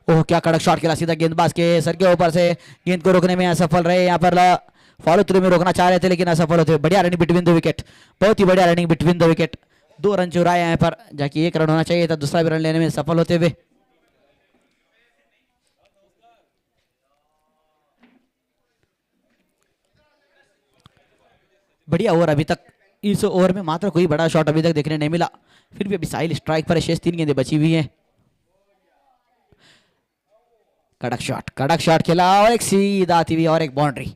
ओह क्या कड़क शॉट खेला, सीधा गेंदबाज के सर के ऊपर से। गेंद को रोकने में असफल रहे, यहाँ पर फॉलो थ्रू में रोकना चाह रहे थे लेकिन असफल होते। बढ़िया रनिंग बिटवीन द विकेट, बहुत ही बढ़िया running between the wicket. 2 run चुराए यहाँ पर, जाके 1 रन होना चाहिए था, दूसरा भी रन लेने में सफल होते हुए। बढ़िया ओवर अभी तक, इस ओवर में मात्र कोई बड़ा शॉट अभी तक देखने नहीं मिला। फिर भी अभी साहिल स्ट्राइक पर है, शेष 3 गेंदें बची हुई हैं। कड़क शॉट खेला और एक सीधा आती हुई और एक बाउंड्री।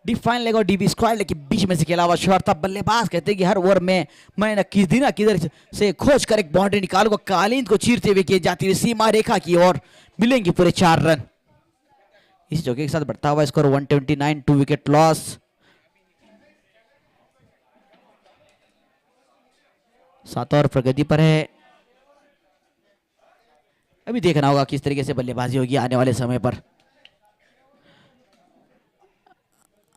डिफाइन लेग और डीबी स्क्वायर लेकिन बीच में से खेला हुआ शॉट था। बल्लेबाज कहते हैं कि हर ओवर में मैं न किधर से खोज कर एक बाउंड्री निकालूंगा। कालीन को चीरते हुए की जाती हुई सीमा रेखा की ओर मिलेंगे पूरे 4 रन। इस जगह के साथ बढ़ता हुआ स्कोर 129, 2 विकेट लॉस। 7 और प्रगति पर है। अभी देखना होगा किस तरीके से बल्लेबाजी होगी आने वाले समय पर।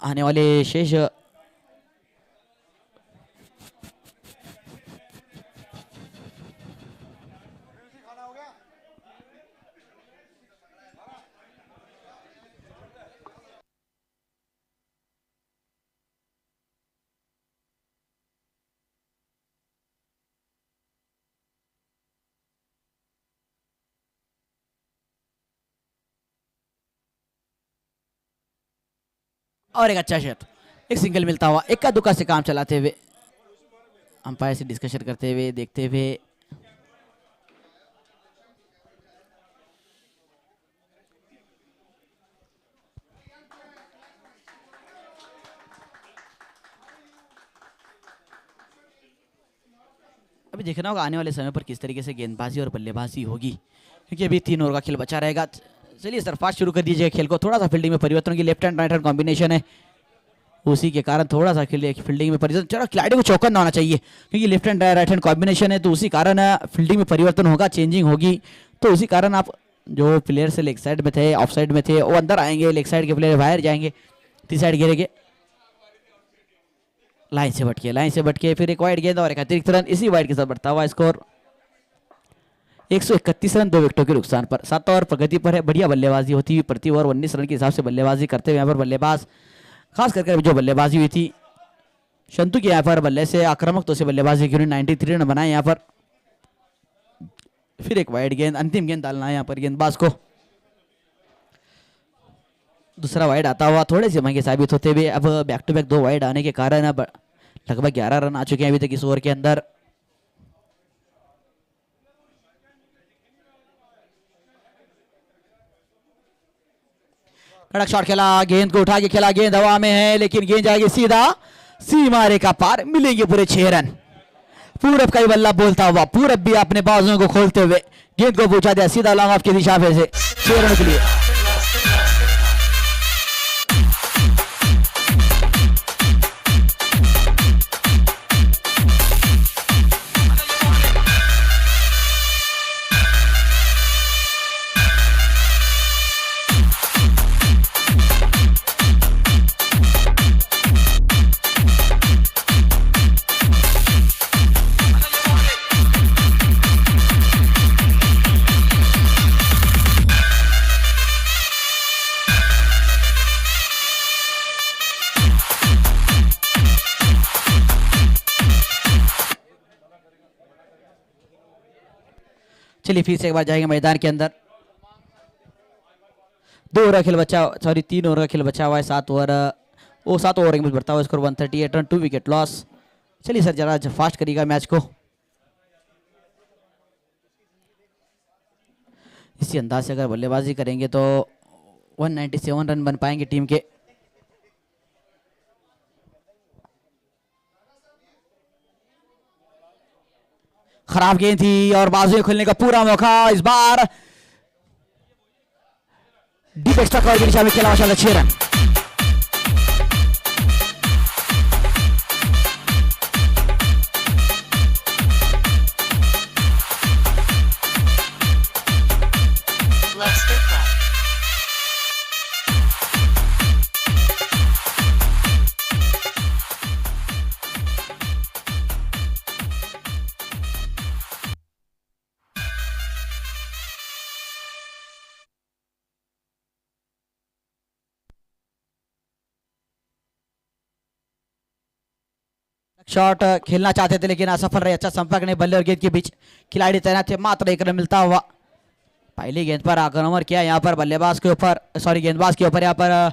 आने वाले शेष और एक अच्छा शॉट, एक सिंगल मिलता हुआ, इक्का दुक्का से काम चलाते हुए, अंपायर से डिस्कशन करते हुए, देखते हुए। अभी देखना होगा आने वाले समय पर किस तरीके से गेंदबाजी और बल्लेबाजी होगी, क्योंकि अभी 3 ओवर का खेल बचा रहेगा। चलिए सर फास्ट शुरू कर दीजिए खेल को। थोड़ा सा फील्डिंग में परिवर्तन की, left hand right hand combination है, उसी के कारण थोड़ा सा फील्डिंग में परिवर्तन। चलो खिलाड़ी को चौकन ना होना चाहिए, क्योंकि left hand right hand combination है, तो उसी कारण फील्डिंग में परिवर्तन होगा, चेंजिंग होगी। तो उसी कारण आप जो प्लेयर से लेग साइड में थे, ऑफ साइड में थे, वो अंदर आएंगे, लेग साइड के प्लेयर बाहर जाएंगे, 3 साइड गिरेंगे। लाइन से बटके फिर एक वाइड गेंद और एक अतिरिक्त रन। इसी वाइड के साथ बढ़ता हुआ स्कोर 131 रन 2 विकेटों के नुकसान पर। 7 और प्रगति पर है। बढ़िया बल्लेबाजी होती हुई, प्रति ओवर 19 रन के हिसाब से बल्लेबाजी करते हुए यहाँ पर बल्लेबाज, खास करके जो बल्लेबाजी हुई थी शंतु की, यहाँ पर बल्ले से आक्रामक तो से बल्लेबाजी की 93 रन बनाए यहाँ पर। फिर एक वाइड गेंद, अंतिम गेंद डालना है यहाँ पर गेंदबाज को। दूसरा वाइड आता हुआ थोड़े से महंगे साबित होते हुए। अब बैक टू बैक 2 वाइड आने के कारण अब लगभग 11 रन आ चुके हैं अभी तक इस ओवर के अंदर। कड़क शॉट खेला, गेंद को उठा के खेला, गेंद हवा में है लेकिन गेंद जाएगी सीधा सीमा रेखा पार, मिलेंगे पूरे 6 रन। पूरब का ही बल्ला बोलता हुआ, पूरब भी अपने बाजुओं को खोलते हुए गेंद को पहुंचा दिया सीधा लॉन्ग ऑफ की दिशा में से 6 रन के लिए। चलिए फिर से एक बार जाएंगे मैदान के अंदर। 2 ओवर का खेल बचा, सॉरी 3 ओवर का खेल बचा हुआ है। 7 ओवर, वो 7 ओवर में बढ़ता हुआ स्कोर 138 रन, 2 विकेट लॉस। चलिए सर जरा फास्ट करिएगा मैच को। इसी अंदाज से अगर बल्लेबाजी करेंगे तो 197 रन बन पाएंगे टीम के। खराब गेंद थी और बाजुएं खुलने का पूरा मौका इस बार। डीप एक्स्ट्रा कवर की दिशा में खेला माशाल्लाह 6 रन। शॉट खेलना चाहते थे लेकिन असफल रहे। अच्छा संपर्क नहीं बल्ले और गेंद के बीच, खिलाड़ी तैनात थे, मात्र 1 रन मिलता हुआ। पहली गेंद पर आक्रमण किया यहाँ पर बल्लेबाज के ऊपर, सॉरी गेंदबाज के ऊपर यहाँ पर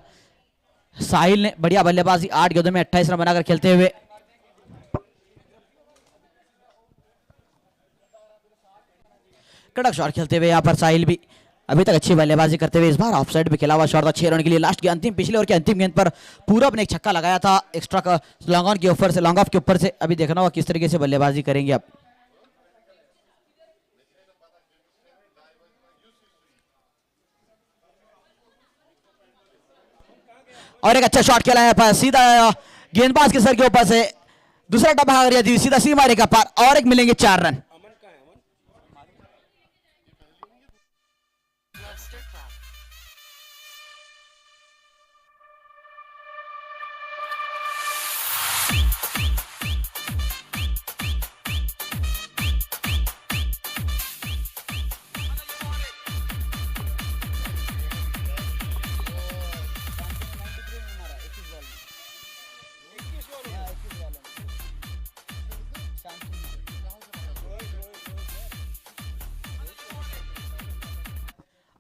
साहिल ने बढ़िया बल्लेबाजी। 8 गेंदों में 28 रन बनाकर खेलते हुए। कड़क शॉट खेलते हुए यहाँ पर साहिल भी अभी तक अच्छी बल्लेबाजी करते हुए। इस बार ऑफ साइड पे खेला हुआ शॉट था 6 रन के लिए। लास्ट के अंतिम, पिछले ओवर के अंतिम गेंद पर पूरब ने एक छक्का लगाया था एक्स्ट्रा का लॉन्ग ऑन के ऊपर से, लॉन्ग ऑफ के ऊपर से। अभी देखना होगा किस तरीके से बल्लेबाजी करेंगे अब। और एक अच्छा शॉट खेला है पर सीधा गेंदबाज के सर के ऊपर से दूसरा डब्बा आ गया, सीधा सीमा रेखा पार और एक मिलेंगे 4 रन।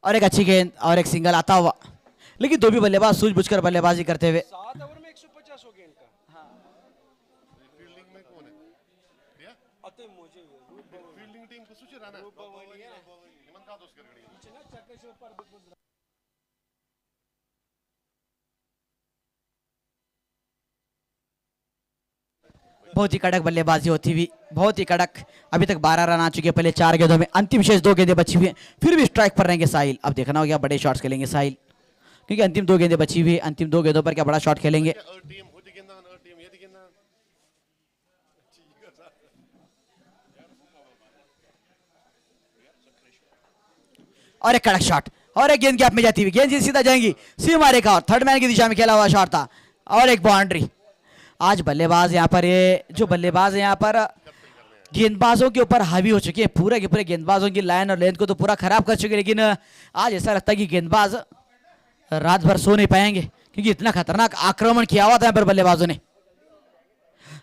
और एक अच्छी गेंद और एक सिंगल आता हुआ, लेकिन दो भी बल्लेबाज सूझबूझकर बल्लेबाजी करते हुए। 7 ओवर में 150 हो गेंद का। फील्डिंग में कौन है? अते मुझे फील्डिंग टीम को सूची राणा निमन का दोस्त कर गई। बहुत ही कड़क बल्लेबाजी होती हुई, बहुत ही कड़क। अभी तक 12 रन आ चुके हैं पहले 4 गेंदों में। अंतिम शेष 2 गेंदें बची हुई हैं, फिर भी स्ट्राइक पर रहेंगे साहिल। अब देखना होगा बड़े शॉट्स खेलेंगे साहिल, क्योंकि अंतिम 2 गेंदें बची हुई है। अंतिम 2 गेंदों पर क्या बड़ा शॉट खेलेंगे। और एक कड़क शॉट और एक गेंद गैप में जाती हुई, गेंद सीधा जाएंगी सीमा रेखा और थर्ड मैन की दिशा में खेला हुआ शॉट था और एक बाउंड्री। आज बल्लेबाज यहाँ पर, ये जो बल्लेबाज है यहाँ पर गेंदबाजों के ऊपर हावी हो चुके हैं। पूरे के पूरे गेंदबाजों की लाइन और लेंथ को तो पूरा खराब कर चुके हैं, लेकिन आज ऐसा लगता है कि गेंदबाज रात भर सो नहीं पाएंगे, क्योंकि इतना खतरनाक आक्रमण किया हुआ था यहाँ पर बल्लेबाजों ने।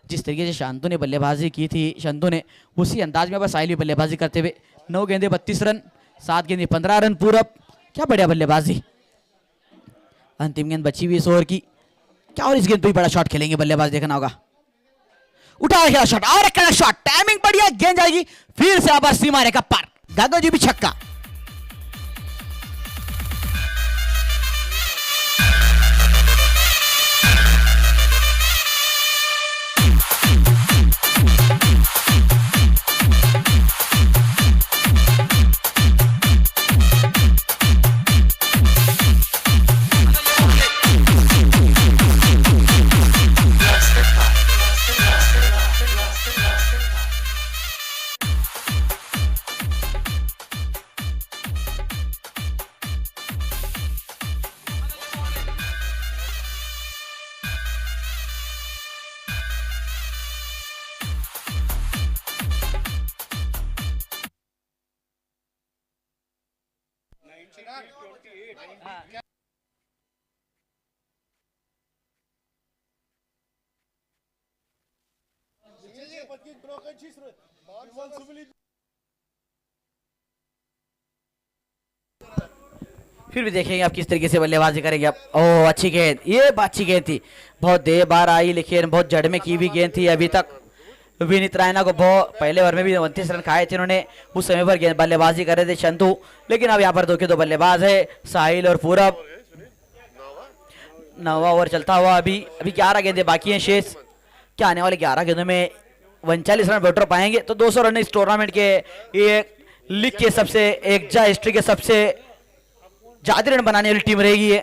जिस तरीके से शांतु ने बल्लेबाजी की थी, शांतु ने उसी अंदाज में साहिल भी बल्लेबाजी करते हुए। 9 गेंदे 32 रन, 7 गेंदे 15 रन पूरब। क्या बढ़िया बल्लेबाजी। अंतिम गेंद बची हुई इस ओवर की, क्या और इस गेंद पे भी बड़ा शॉट खेलेंगे बल्लेबाज, देखना होगा। उठा खेला शॉट और एक शॉट, टाइमिंग बढ़िया, गेंद जाएगी फिर से आबाद सीमा रेखा पार। गागा जी भी छक्का। फिर भी देखेंगे आप किस तरीके से बल्लेबाजी करेंगे आप। ओह अच्छी गेंद, ये अच्छी गेंद थी, बहुत देर बार आई लेकिन बहुत जड़ में की हुई गेंद थी। अभी तक विनीत रायना को बहुत पहले ओवर में भी 29 रन खाए थे उन्होंने, उस समय पर गेंद बल्लेबाजी कर रहे थे चंदू, लेकिन अब यहाँ पर दो के दो बल्लेबाज है साहिल और पूरब। 9वां ओवर चलता हुआ, अभी 11 गेंदें बाकी हैं शेष। क्या आने वाले 11 गेंदों में 39 रन बैटर पाएंगे तो 200 रन इस टूर्नामेंट के एक लीग के सबसे एक हिस्ट्री के सबसे ज्यादा रन बनाने वाली टीम रहेगी ये।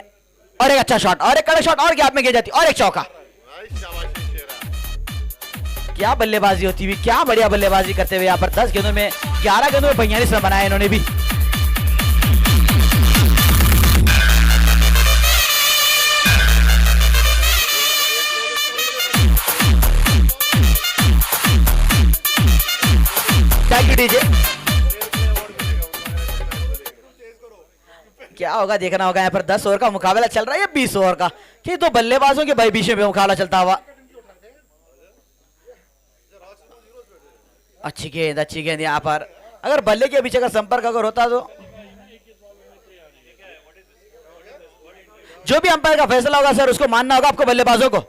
और एक अच्छा शॉट और एक कड़क शॉट और गैप में गिर जाती और एक चौका। क्या बल्लेबाजी होती हुई, क्या बढ़िया बल्लेबाजी करते हुए यहाँ पर 10 गेंदों में 11 गेंदों में 42 रन बनाए इन्होंने भी। Thank you DJ. क्या होगा देखना होगा, यहाँ पर 10 ओवर का मुकाबला चल रहा है या 20 ओवर का, कि तो बल्लेबाजों के भाई बीच में मुकाबला चलता हुआ। अच्छी गेंद यहाँ पर, अगर बल्ले के पीछे का संपर्क अगर होता तो जो भी अंपायर का फैसला होगा सर उसको मानना होगा आपको बल्लेबाजों को।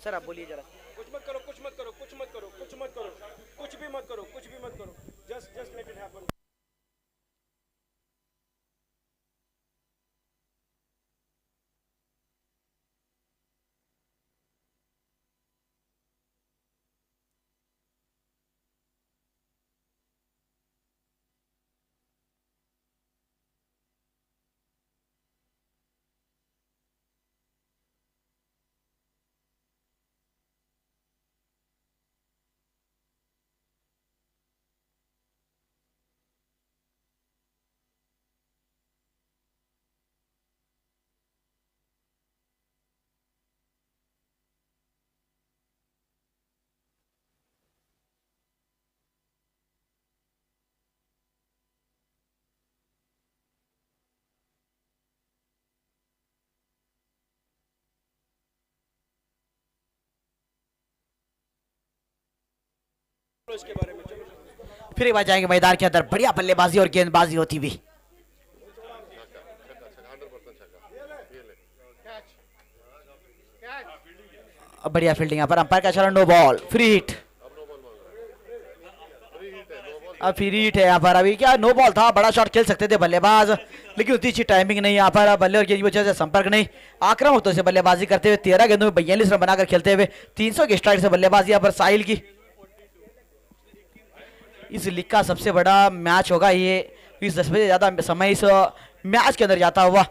सर आप बोलिए जरा। कुछ मत करो, कुछ मत करो, कुछ मत करो, कुछ मत करो, कुछ भी मत करो, कुछ भी मत करो, जस्ट लेट इट हैपन। इसके बारे में चलो। फिर एक बार जाएंगे मैदान के अंदर, बढ़िया बल्लेबाजी और गेंदबाजी होती हुई। बढ़िया फील्डिंग यहाँ पर, अंपायर का चलन नो बॉल, फ्री हिट। अब फ्री हिट है यहाँ पर, अभी क्या नो बॉल था, बड़ा शॉट खेल सकते थे बल्लेबाज लेकिन उतनी अच्छी टाइमिंग नहीं यहाँ पर, बल्ले और गेंद की वजह से संपर्क नहीं। आक्रामक तो से बल्लेबाजी करते हुए 13 गेंदों में 42 रन बनाकर खेलते हुए 300 के स्ट्राइक से बल्लेबाजी यहाँ पर साहिल की। इस लीग का सबसे बड़ा मैच होगा ये, इस 10 बजे ज्यादा समय इस मैच के अंदर जाता हुआ।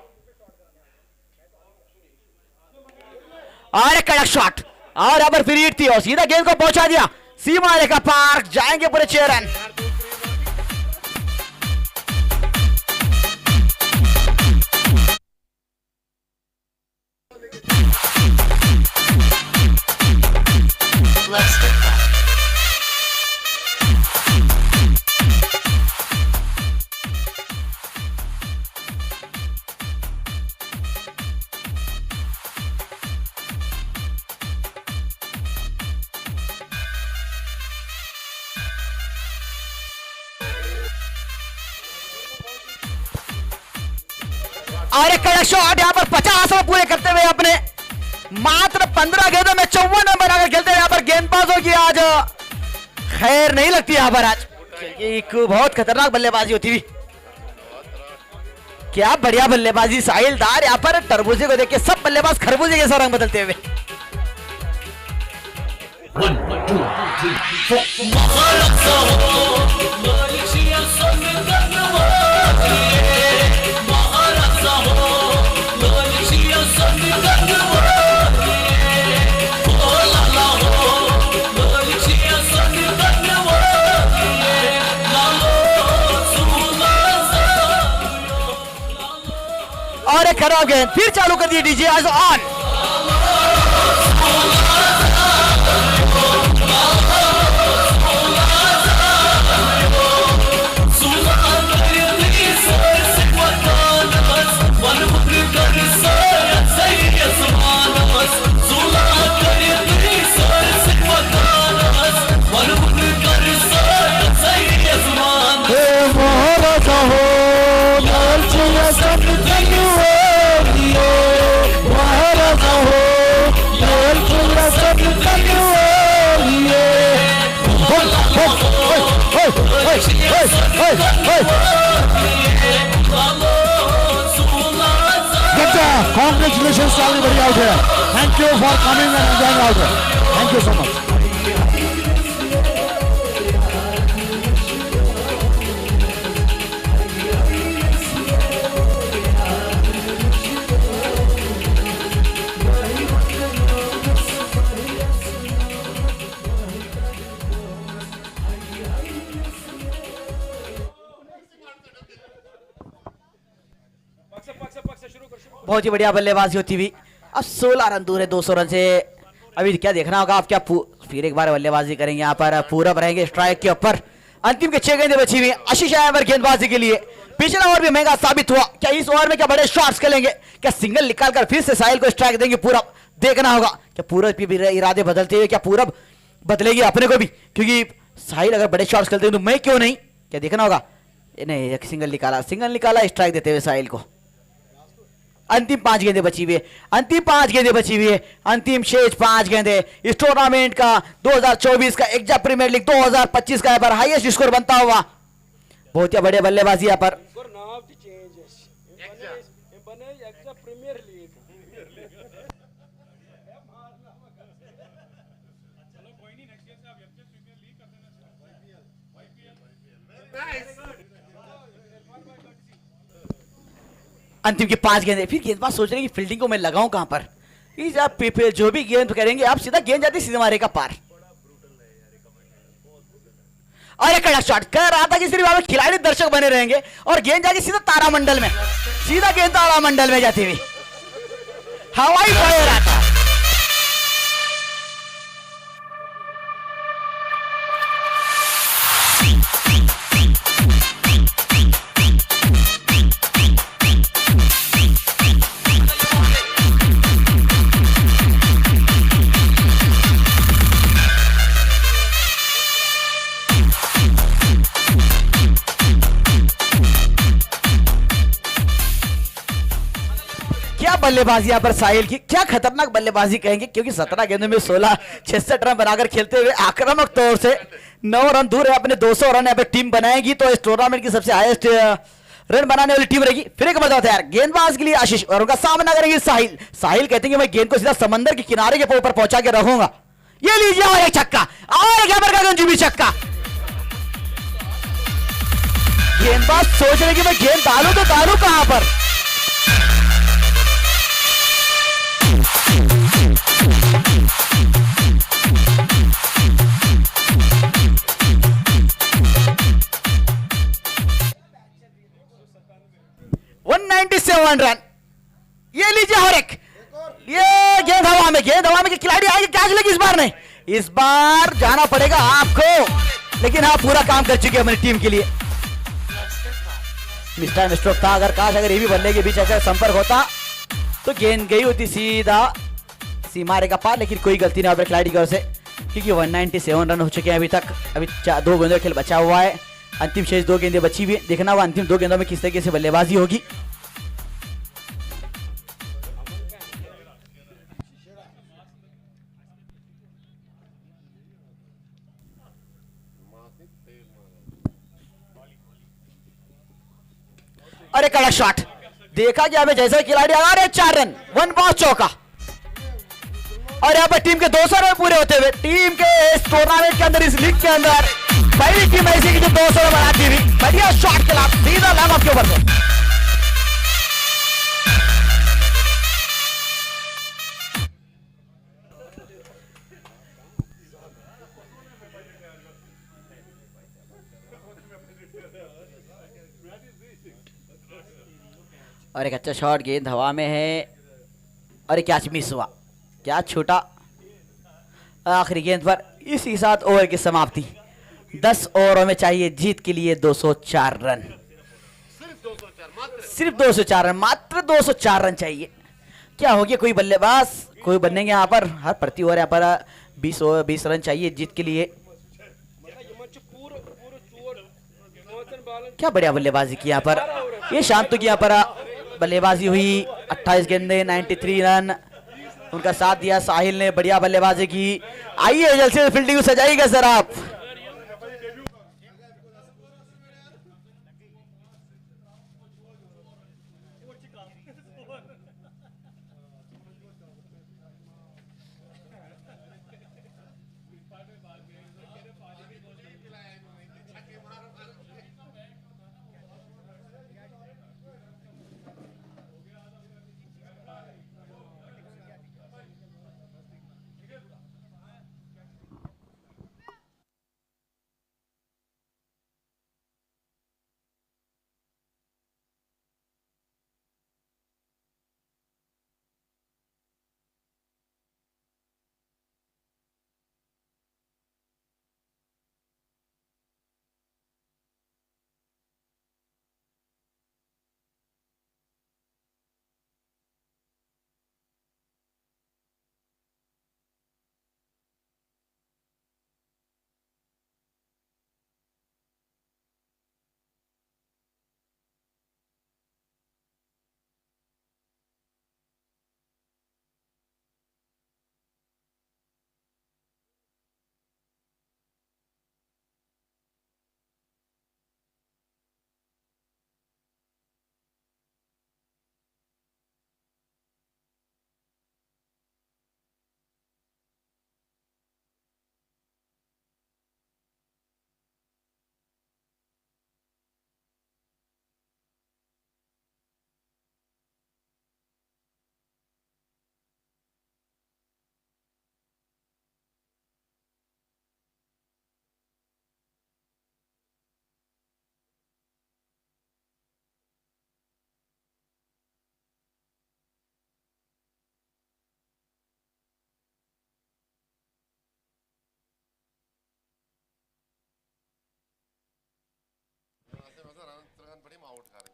और एक कड़क शॉट और यहाँ पर फ्री हिट थी और सीधा गेंद को पहुंचा दिया सीमा रेखा पार, जाएंगे पूरे 6 रन। और एक कड़क शॉट यहाँ पर 50 रन पूरे करते हुए अपने मात्र 15 गेंदों में 54 रन बनाकर खेलते हुए यहाँ पर गेंदबाजों की आज खैर नहीं लगती यहाँ पर आज, एक बहुत खतरनाक बल्लेबाजी होती हुई। क्या बढ़िया बल्लेबाजी साहिलदार, यहाँ पर तरबूजे को देख के सब बल्लेबाज खरबूजे जैसा रंग बदलते हुए। और एक खराब गेंद, फिर चालू कर दिए डीजे आज on. Congratulations to everybody out here. Thank you for coming and enjoying out here. Thank you so much. बहुत ही बढ़िया बल्लेबाजी होती हुई। अब 16 रन दूर है 200 रन से। अभी क्या देखना होगा आप, क्या फिर एक बार बल्लेबाजी करेंगे यहाँ पर, पूरब रहेंगे स्ट्राइक के ऊपर। अंतिम के 6 गेंदें बची हुई। आशीष अय्यर गेंदबाजी के लिए पिछला ओवर भी महंगा साबित हुआ। क्या इस ओवर में क्या बड़े शॉट्स खेलेंगे, क्या सिंगल निकालकर फिर से साहिल को स्ट्राइक देंगे पूरब? देखना होगा क्या पूरब के भी इरादे बदलते हुए क्या पूरब बदलेगी अपने को भी, क्योंकि साहिल अगर बड़े शॉट्स खेलते हैं तो मैं क्यों नहीं, क्या देखना होगा। नहीं, एक सिंगल निकाला स्ट्राइक देते हुए साहिल को। अंतिम 5 गेंदें बची हुई है, अंतिम 5 गेंदें बची हुई है, अंतिम शेष 5 गेंदें इस टूर्नामेंट का 2024 का एक्जा प्रीमियर लीग 2025 का यहाँ पर हाईएस्ट स्कोर बनता हुआ। बहुत ही बड़े बल्लेबाजी यहाँ पर। अंतिम की 5 गेंदें। फिर गेंदबाज सोच रहे हैं कि फील्डिंग को मैं लगाऊं कहां पर। इस आप जो भी गेंद करेंगे आप सीधा गेंद जाती सीधे मारेगा पार। और एक कड़ा शॉट कह रहा था कि सिर्फ आप खिलाड़ी दर्शक बने रहेंगे और गेंद जाती सीधा तारामंडल में, सीधा गेंद तारामंडल में जाती हुई हवाई फायर आता। बल्लेबाजी यहाँ पर साहिल की, क्या खतरनाक बल्लेबाजी कहेंगे, क्योंकि 17 गेंदों में 16 66 रन बनाकर खेलते हुए आक्रामक तौर से 9 रन दूर है अपने 200 रन यहाँ पे टीम बनाएगी तो इस टूर्नामेंट की सबसे हाईएस्ट रन बनाने वाली टीम रहेगी। फिर एक बात है यार, गेंदबाज के लिए आशीष और उनका सामना करेंगे साहिल। साहिल कहते हैं कि मैं गेंद को सीधा समंदर के किनारे के ऊपर पहुंचा के रखूंगा। ये लीजिए और एक छक्का और एक यहाँ पर भी छक्का। गेंदबाज सोच रहे कि मैं गेंद डालू तो डालू कहां पर। रन। ये लीजिए और एक, ये गेंद हवा में के खिलाड़ी आएंगे, कैच लेगी इस बार नहीं, इस बार जाना पड़ेगा आपको, लेकिन आप पूरा काम कर चुके हैं अपनी टीम के लिए। मिस्टर स्ट्रोक था, अगर काश अगर ये भी बल्ले के बीच अगर संपर्क होता तो गेंद गई होती सीधा सीमा रेखा पार, लेकिन कोई गलती नहीं खिलाड़ी की ओर से, क्योंकि 197 रन हो चुके हैं अभी तक। अभी 2 गेंदों खेल बचा हुआ है, अंतिम शेष 2 गेंदें बची हुई है। देखना हुआ अंतिम 2 गेंदों में किस तरीके से बल्लेबाजी होगी। अरे कड़ा शॉट देखा गया हमें, जैसे खिलाड़ी आ रहे 4 रन 1 बॉल चौका, और यहाँ पर टीम के 200 रन पूरे होते हुए टीम के इस टूर्नामेंट के अंदर, इस लीग के अंदर पहली टीम ऐसी की जो 200 रन बनाती हुई। बढ़िया शॉट के लाभ सीधा लैंड ऑफ के ऊपर से। और एक अच्छा शॉट, गेंद हवा में है और एक कैच मिस हुआ, क्या छूटा आखिरी गेंद पर। इसी साथ ओवर की समाप्ति। 10 ओवरों में चाहिए जीत के लिए 204 रन, सिर्फ 204 रन, मात्र 204 रन चाहिए। क्या हो गया, कोई बल्लेबाज कोई बनेंगे यहाँ पर, हर प्रति ओवर यहाँ पर 20 रन चाहिए जीत के लिए। क्या बढ़िया बल्लेबाजी की यहाँ पर, ये शांतु की यहाँ पर बल्लेबाजी हुई। 28 गेंदे 93 रन, उनका साथ दिया साहिल ने, बढ़िया बल्लेबाजी की। आइए जल्द से फील्डिंग सजाइएगा सर आप।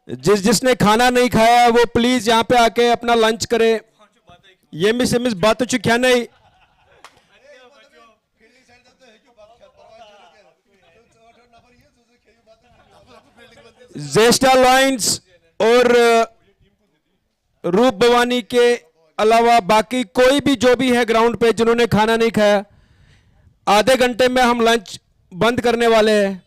जिसने खाना नहीं खाया है वो प्लीज यहाँ पे आके अपना लंच करे। ये मिस बात तो क्या नहीं। जेस्टा लॉयंस और रूप भवानी के अलावा बाकी कोई भी जो भी है ग्राउंड पे जिन्होंने खाना नहीं खाया, आधे घंटे में हम लंच बंद करने वाले हैं।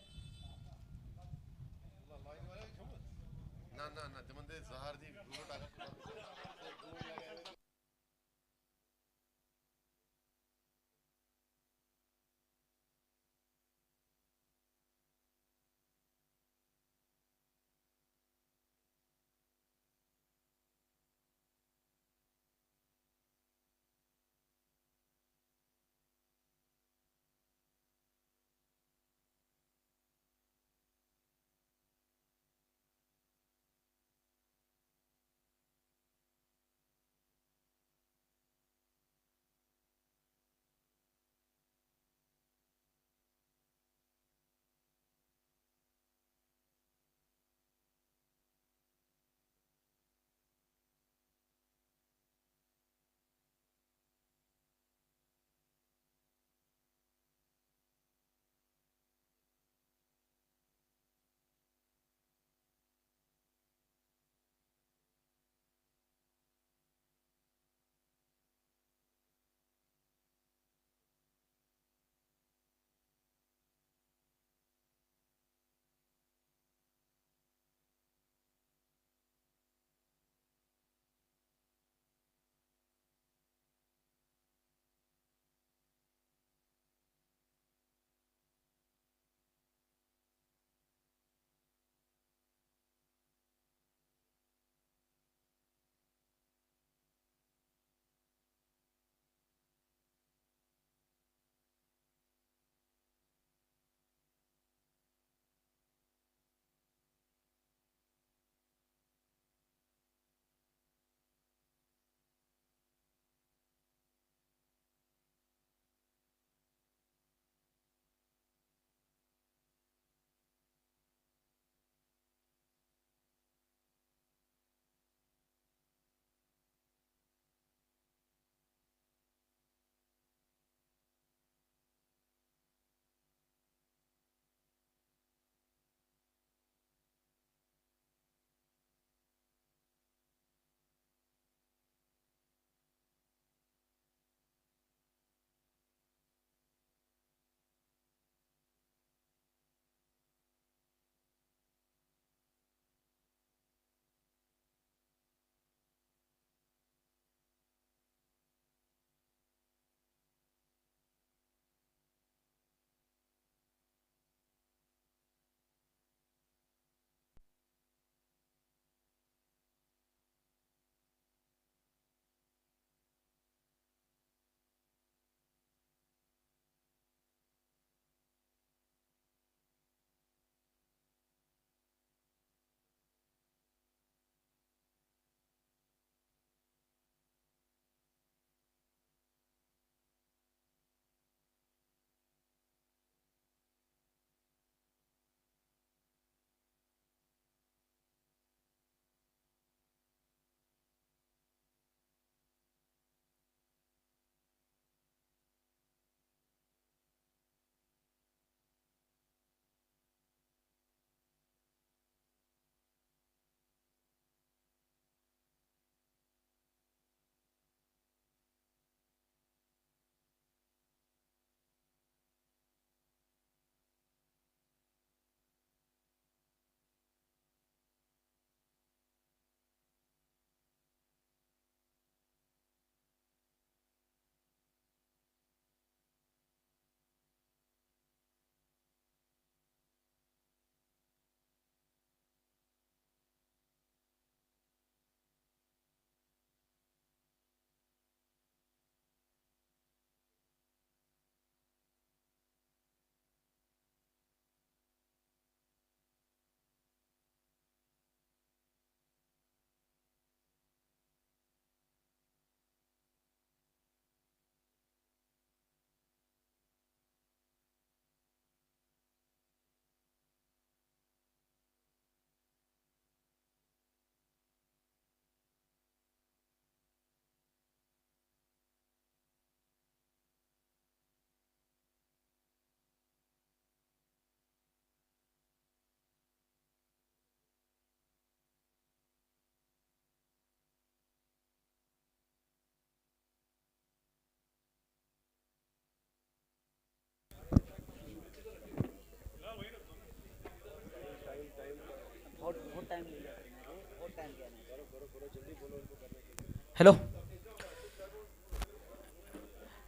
हेलो,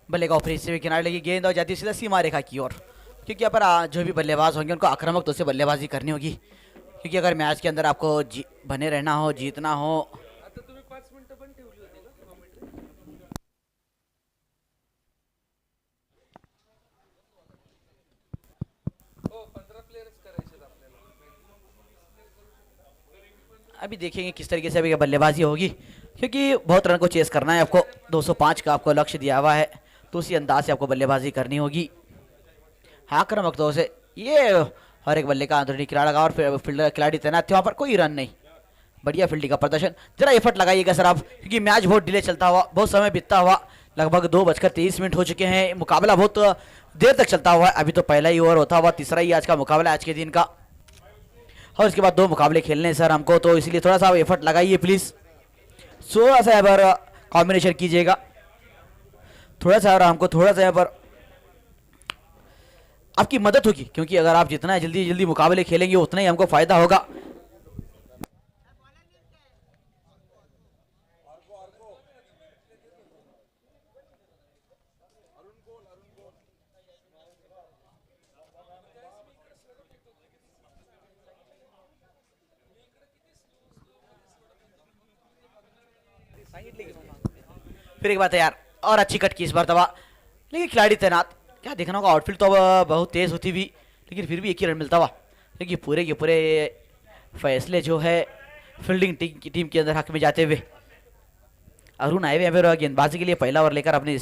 बल्ले का ऊपरी से किनारे लगी गेंद और जाती है सीधा सीमा रेखा की ओर, क्योंकि यहाँ पर जो भी बल्लेबाज होंगे उनको आक्रामक तो से बल्लेबाजी करनी होगी, क्योंकि अगर मैच के अंदर आपको बने रहना हो, जीतना हो। अभी देखेंगे किस तरीके से अभी बल्लेबाजी होगी, क्योंकि बहुत रन को चेस करना है आपको, 205 का आपको लक्ष्य दिया हुआ है, तो उसी अंदाज से आपको बल्लेबाजी करनी होगी आक्रामक तौर से। ये हर एक बल्ले का अंदरूनी किनारा लगा और फील्डर खिलाड़ी तैनात थे वहाँ पर, कोई रन नहीं, बढ़िया फील्डिंग का प्रदर्शन। जरा एफर्ट लगाइएगा सर आप, क्योंकि मैच बहुत डिले चलता हुआ, बहुत समय बीतता हुआ, लगभग 2:23 हो चुके हैं, मुकाबला बहुत देर तक चलता हुआ है। अभी तो पहला ही ओवर होता हुआ, तीसरा ही आज का मुकाबला आज के दिन का, और उसके बाद 2 मुकाबले खेलने हैं सर हमको, तो इसलिए थोड़ा सा एफर्ट लगाइए प्लीज़, थोड़ा सा यहाँ पर कॉम्बिनेशन कीजिएगा, थोड़ा सा, और हमको थोड़ा सा यहाँ पर आपकी मदद होगी, क्योंकि अगर आप जितना जल्दी जल्दी मुकाबले खेलेंगे उतना ही हमको फायदा होगा। फिर एक बात है यार, और अच्छी कट की इस बार दवा, लेकिन खिलाड़ी तैनात, क्या देखना होगा, आउटफील्ड तो अब बहुत तेज होती भी, लेकिन फिर भी एक ही रन मिलता हुआ, क्योंकि पूरे के पूरे फैसले जो है फील्डिंग टीम के अंदर हक में जाते हुए। अरुण आए हुए हैं गेंदबाजी के लिए, पहला ओवर लेकर अपने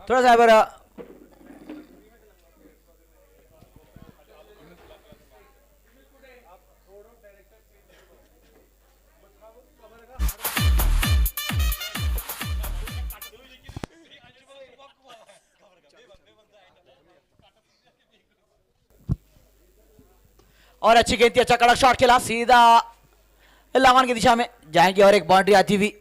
थोड़ा सा बार और अच्छी गेंद थी, अच्छा कड़क शॉट खेला, सीधा लावान की दिशा में जाएंगे और एक बाउंड्री आती हुई।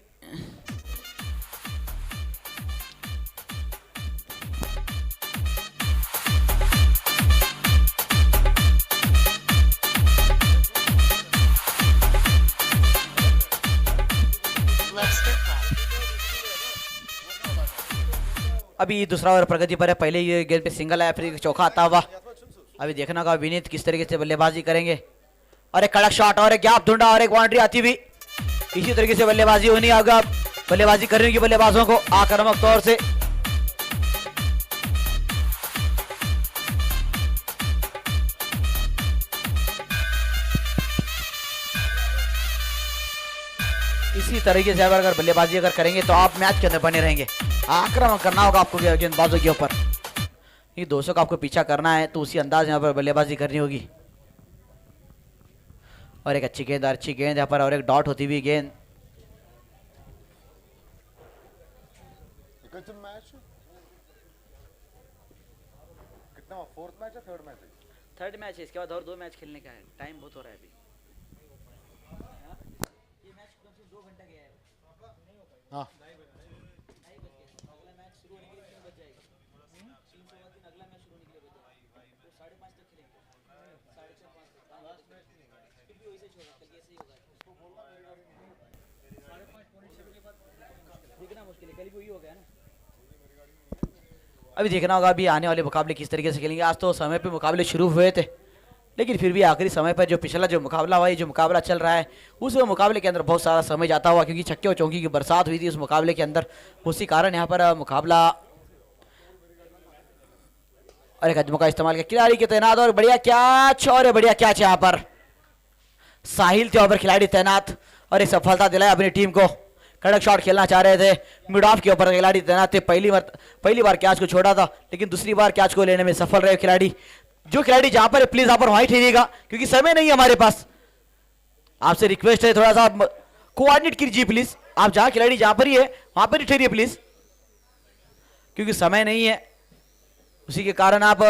अभी दूसरा ओवर प्रगति पर है, पहले ये गेंद पे सिंगल है, फिर चौका आता हुआ। अभी देखना होगा विनीत किस तरीके से बल्लेबाजी करेंगे, और एक कड़क शॉट और एक गैप ढूंढा और एक बाउंड्री आती हुई। इसी तरीके से बल्लेबाजी होनी होगा, बल्लेबाजी करनी होगी बल्लेबाजों को आक्रामक तौर से। इसी तरीके से अगर बल्लेबाजी अगर करेंगे तो आप मैच के अंदर बने रहेंगे। आक्रमण करना होगा आपको गेंदबाजों के ऊपर, ये 200 का आपको पीछा करना है, तो उसी अंदाज यहाँ पर बल्लेबाजी करनी होगी। और एक अच्छी गेंद यहाँ पर, और एक डॉट होती हुई गेंद। कितना फोर्थ मैच है, थर्ड मैच है? थर्ड मैच है, इसके बाद और 2 मैच खेलने का है, टाइम बहुत हो रहा है अभी। ये मैच कम से 2 घंटा गया है। हाँ, अगला मैच शुरू होने के लिए 3 बज जाएगा। 3 अगला मैच शुरू होने के लिए बज जाएगा, तो 5:30 तक खेलेंगे, 4:30 5 तक लास्ट मैच फिर भी वैसे ही होगा, कल ऐसे ही होगा। इसको बोलना 5:30 पौने 6 के बाद देखना मुश्किल है, कल भी वही हो गया ना। अभी देखना होगा अभी आने वाले मुकाबले किस तरीके से खेलेंगे। आज तो समय पे मुकाबले शुरू हुए थे, लेकिन फिर भी आखिरी समय पर जो पिछला जो मुकाबला हुआ, जो मुकाबला चल रहा है, उस मुकाबले के अंदर बहुत सारा समय जाता हुआ, क्योंकि छक्के और चौकी की बरसात हुई थी उस मुकाबले के अंदर, उसी कारण यहाँ पर मुकाबला। और एक कदमों का इस्तेमाल किया, खिलाड़ी के तैनात, और बढ़िया कैच, और बढ़िया कैच यहाँ पर साहिल थे, वहाँ पर खिलाड़ी तैनात, और एक सफलता दिलाया अपनी टीम को। कड़क शॉट खेलना चाह रहे थे, मिड ऑफ के ऊपर खिलाड़ी तैनात थे। पहली बार कैच को छोड़ा था, लेकिन दूसरी बार कैच को लेने में सफल रहे खिलाड़ी। जो खिलाड़ी जहां पर है प्लीज वहां पर वहीं ठहरिएगा, क्योंकि समय नहीं है हमारे पास। आपसे रिक्वेस्ट है, थोड़ा सा कोऑर्डिनेट कीजिए प्लीज। आप जहां खिलाड़ी जहां पर ही है वहां पर ही ठहरिए प्लीज, क्योंकि समय नहीं है, उसी के कारण आप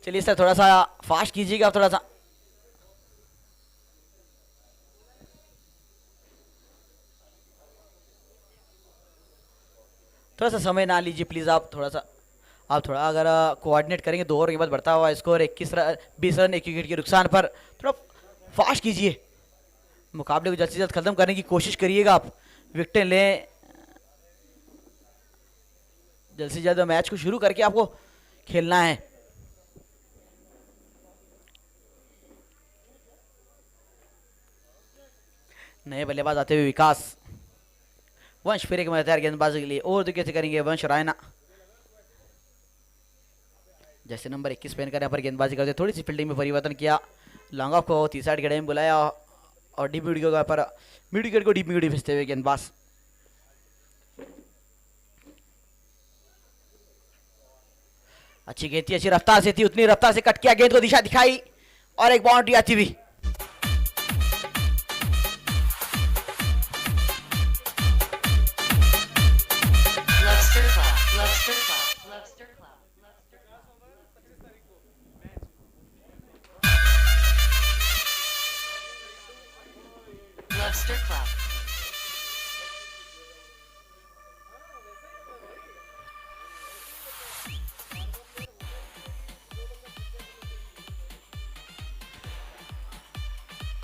चलिए सर थोड़ा सा फास्ट कीजिएगा थोड़ा सा। थोड़ा सा समय ना लीजिए प्लीज़, आप थोड़ा अगर कोऑर्डिनेट करेंगे 2 ओवर के बाद बढ़ता हुआ स्कोर 21 रन 20 रन 1 विकेट के नुकसान पर, थोड़ा फास्ट कीजिए, मुकाबले को जल्द से जल्द खत्म करने की कोशिश करिएगा आप, विकेटें लें जल्द से जल्द, मैच को शुरू करके आपको खेलना है। नए बल्लेबाज आते हुए विकास, वंश फिर एक तैयार गेंदबाजी के लिए, और तो कैसे करेंगे वंश रायना, जैसे नंबर 21 पहन कर यहाँ पर गेंदबाजी करते, थोड़ी सी फील्डिंग में परिवर्तन किया, लॉन्ग ऑफ को तीसरा खड़े में बुलाया और डीप मिड को पर मिड विकेट को डीप मिड भेजते हुए गेंदबाज। अच्छी गेंद थी, अच्छी रफ्तार से थी, उतनी रफ्तार से कट किया, गेंद को दिशा दिखाई और एक बाउंड्री आती हुई।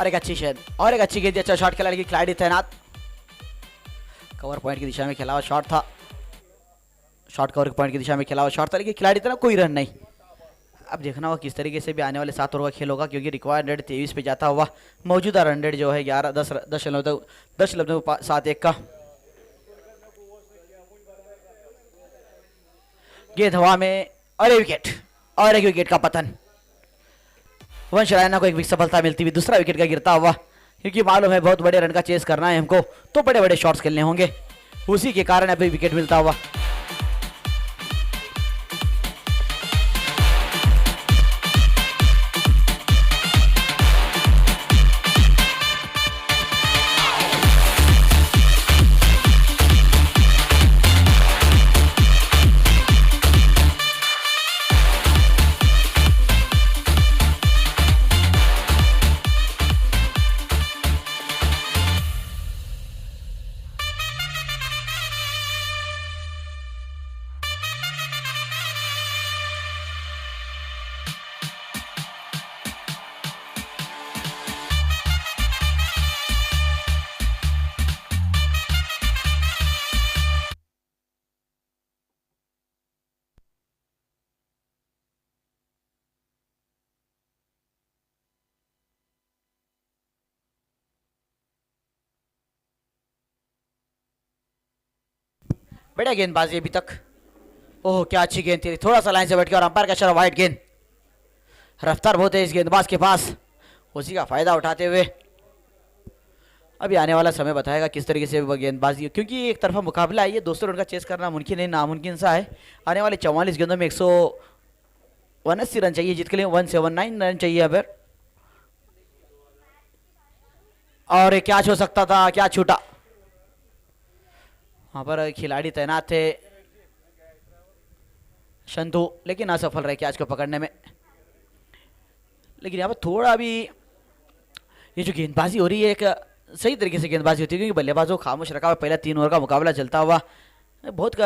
और एक अच्छी शेद और एक अच्छी गेंद, अच्छा शॉट खेला लेकिन खिलाड़ी तैनात, कवर पॉइंट की दिशा में खेला हुआ शॉट था, शॉट कवर पॉइंट की दिशा में खेला हुआ शॉट था लेकिन खिलाड़ी तैनात, कोई रन नहीं। अब देखना होगा किस तरीके से भी आने वाले 7 ओवर का खेल होगा, क्योंकि रिक्वायर्ड रेट 23 पे जाता हुआ मौजूदा रन रेट जो है 10.71 का। गेंद हवा में और एक विकेट, और एक विकेट का पतन, वंश रायना को एक सफलता मिलती हुई, दूसरा विकेट का गिरता हुआ, क्योंकि मालूम है बहुत बड़े रन का चेस करना है हमको, तो बड़े बड़े शॉट्स खेलने होंगे, उसी के कारण अभी विकेट मिलता हुआ। बढ़िया गेंदबाजी अभी तक, ओह क्या अच्छी गेंद थी, थोड़ा सा लाइन से बैठ के और अंपायर का इशारा, वाइड गेंद, रफ्तार बहुत है इस गेंदबाज के पास, उसी का फायदा उठाते हुए अभी आने वाला समय बताएगा किस तरीके से वह गेंदबाजी, क्योंकि एक तरफा मुकाबला है, ये 200 रन का चेस करना मुमकिन नहीं नामुमकिन सा है। आने वाले 44 गेंदों में 179 रन चाहिए, जीत के लिए 179 रन चाहिए अगर, और क्या छू सकता था, क्या छूटा, वहां पर खिलाड़ी तैनात थे शंतु, लेकिन असफल रहे कैच को पकड़ने में। लेकिन यहाँ पर थोड़ा भी ये जो गेंदबाजी हो रही है एक सही तरीके से गेंदबाजी होती है, क्योंकि बल्लेबाजों को खामोश रखा हुआ, पहला 3 ओवर का मुकाबला चलता हुआ बहुत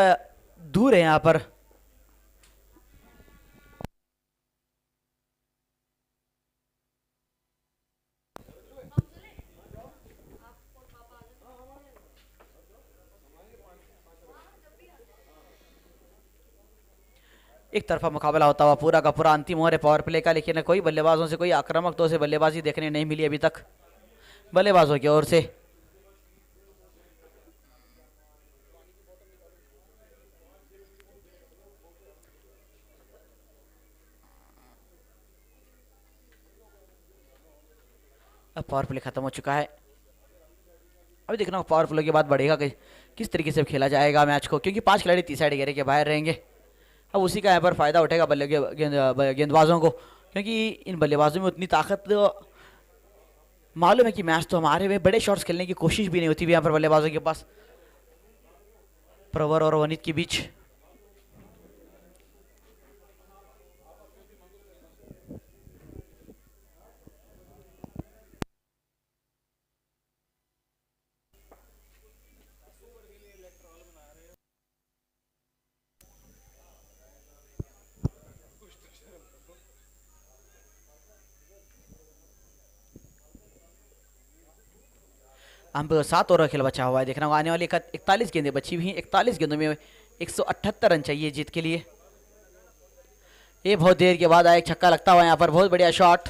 दूर है यहाँ पर। एक तरफा मुकाबला होता हुआ पूरा का पूरा, अंतिम ओवर है पावर प्ले का, लेकिन कोई बल्लेबाजों से कोई आक्रामक तौर से बल्लेबाजी देखने नहीं मिली अभी तक बल्लेबाजों की ओर से। अब पावर प्ले खत्म हो चुका है, अभी देखना पावर प्ले के बाद बढ़ेगा किस तरीके से खेला जाएगा मैच को, क्योंकि 5 खिलाड़ी तीसरे घेरे के बाहर रहेंगे। अब उसी का यहाँ पर फायदा उठेगा गेंदबाजों को, क्योंकि इन बल्लेबाजों में उतनी ताकत, मालूम है कि मैच तो हमारे में बड़े शॉट्स खेलने की कोशिश भी नहीं होती यहाँ पर बल्लेबाजों के पास। प्रवर और वनित के बीच हम 7 ओवर का खेल बचा हुआ है। देखना होगा आने वाली 41 गेंदें बची हुई हैं। 41 गेंदों में 178 रन चाहिए जीत के लिए। ये बहुत देर के बाद आया एक छक्का लगता हुआ यहाँ पर, बहुत बढ़िया शॉट।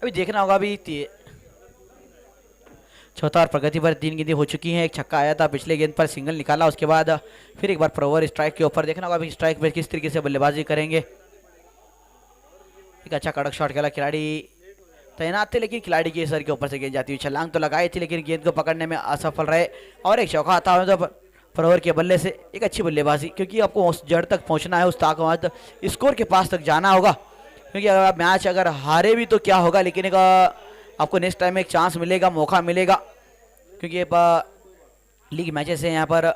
अभी देखना होगा, अभी चौथा और प्रगति पर 3 गेंदें हो चुकी हैं। एक छक्का आया था, पिछले गेंद पर सिंगल निकाला, उसके बाद फिर एक बार पर ओवर स्ट्राइक के ऊपर। देखना होगा अभी स्ट्राइक पर किस तरीके से बल्लेबाजी करेंगे। एक अच्छा कड़क शॉट खेला, खिलाड़ी तैनात थे लेकिन खिलाड़ी के सर के ऊपर से गेंद जाती हुई, छलांग तो लगाई थी लेकिन गेंद को पकड़ने में असफल रहे। और एक चौका आता है तो पर ओवर के बल्ले से एक अच्छी बल्लेबाजी, क्योंकि आपको उस जड़ तक पहुंचना है, उस ताकत स्कोर के पास तक जाना होगा। क्योंकि अगर आप मैच अगर हारे भी तो क्या होगा, लेकिन एक आपको नेक्स्ट टाइम एक चांस मिलेगा, मौका मिलेगा, क्योंकि ये लीग मैचेस हैं यहाँ पर।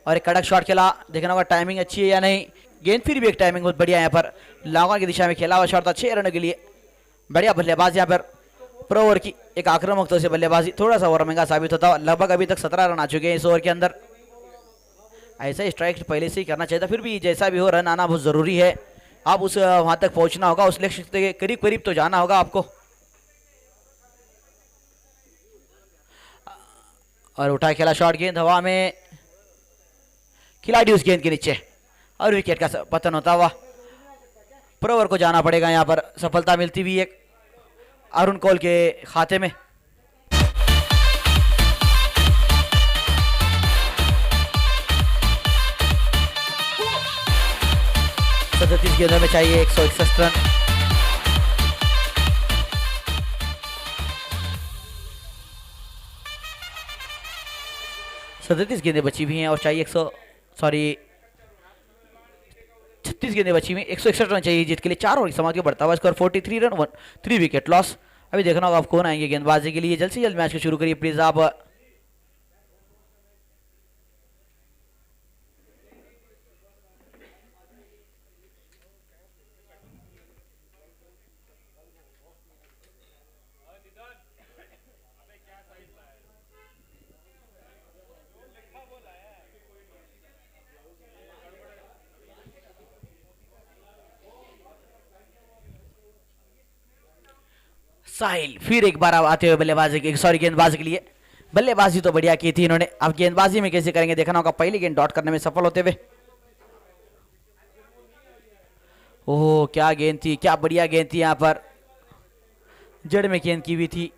और एक कड़क शॉट खेला, देखना होगा टाइमिंग अच्छी है या नहीं। गेंद फिर भी एक टाइमिंग बहुत बढ़िया यहाँ पर, लॉन्ग की दिशा में खेला हुआ शॉट था 6 रनों के लिए। बढ़िया बल्लेबाज यहाँ पर, प्रो ओवर की एक आक्रामक तो से बल्लेबाजी, थोड़ा सा ओवर महंगा साबित होता है। लगभग अभी तक 17 रन आ चुके हैं इस ओवर के अंदर। ऐसा स्ट्राइक पहले से ही करना चाहिए था, फिर भी जैसा भी हो रन आना बहुत ज़रूरी है। आप उस वहां तक पहुंचना होगा, उस लक्ष्य के करीब करीब तो जाना होगा आपको। और उठा खेला शॉट, गेंद हवा में, खिलाड़ी उस गेंद के नीचे और विकेट का पतन होता हुआ। प्रो ओवर को जाना पड़ेगा यहाँ पर, सफलता मिलती हुई एक अरुण कौल के खाते में। सैंतीस गेंदों में चाहिए 161 रन। सैंतीस गेंदें बची हुई हैं और चाहिए 36 गेंदें बची हुई, 161 रन चाहिए जीत के लिए। 4 ओवर समाप्त के बढ़ता हुआ स्कोर 43 रन 3 विकेट लॉस। अभी देखना होगा आप कौन आएंगे गेंदबाजी के लिए। जल्द से जल्द मैच को शुरू करिए प्लीज आप। साहिल फिर एक बार आते हुए बल्लेबाजी गेंदबाजी के लिए। बल्लेबाजी तो बढ़िया की थी इन्होंने, अब गेंदबाजी में कैसे करेंगे देखना होगा। पहली गेंद डॉट करने में सफल होते हुए। ओह क्या गेंद थी, क्या बढ़िया गेंद थी यहाँ पर, जड़ में गेंद की हुई थी।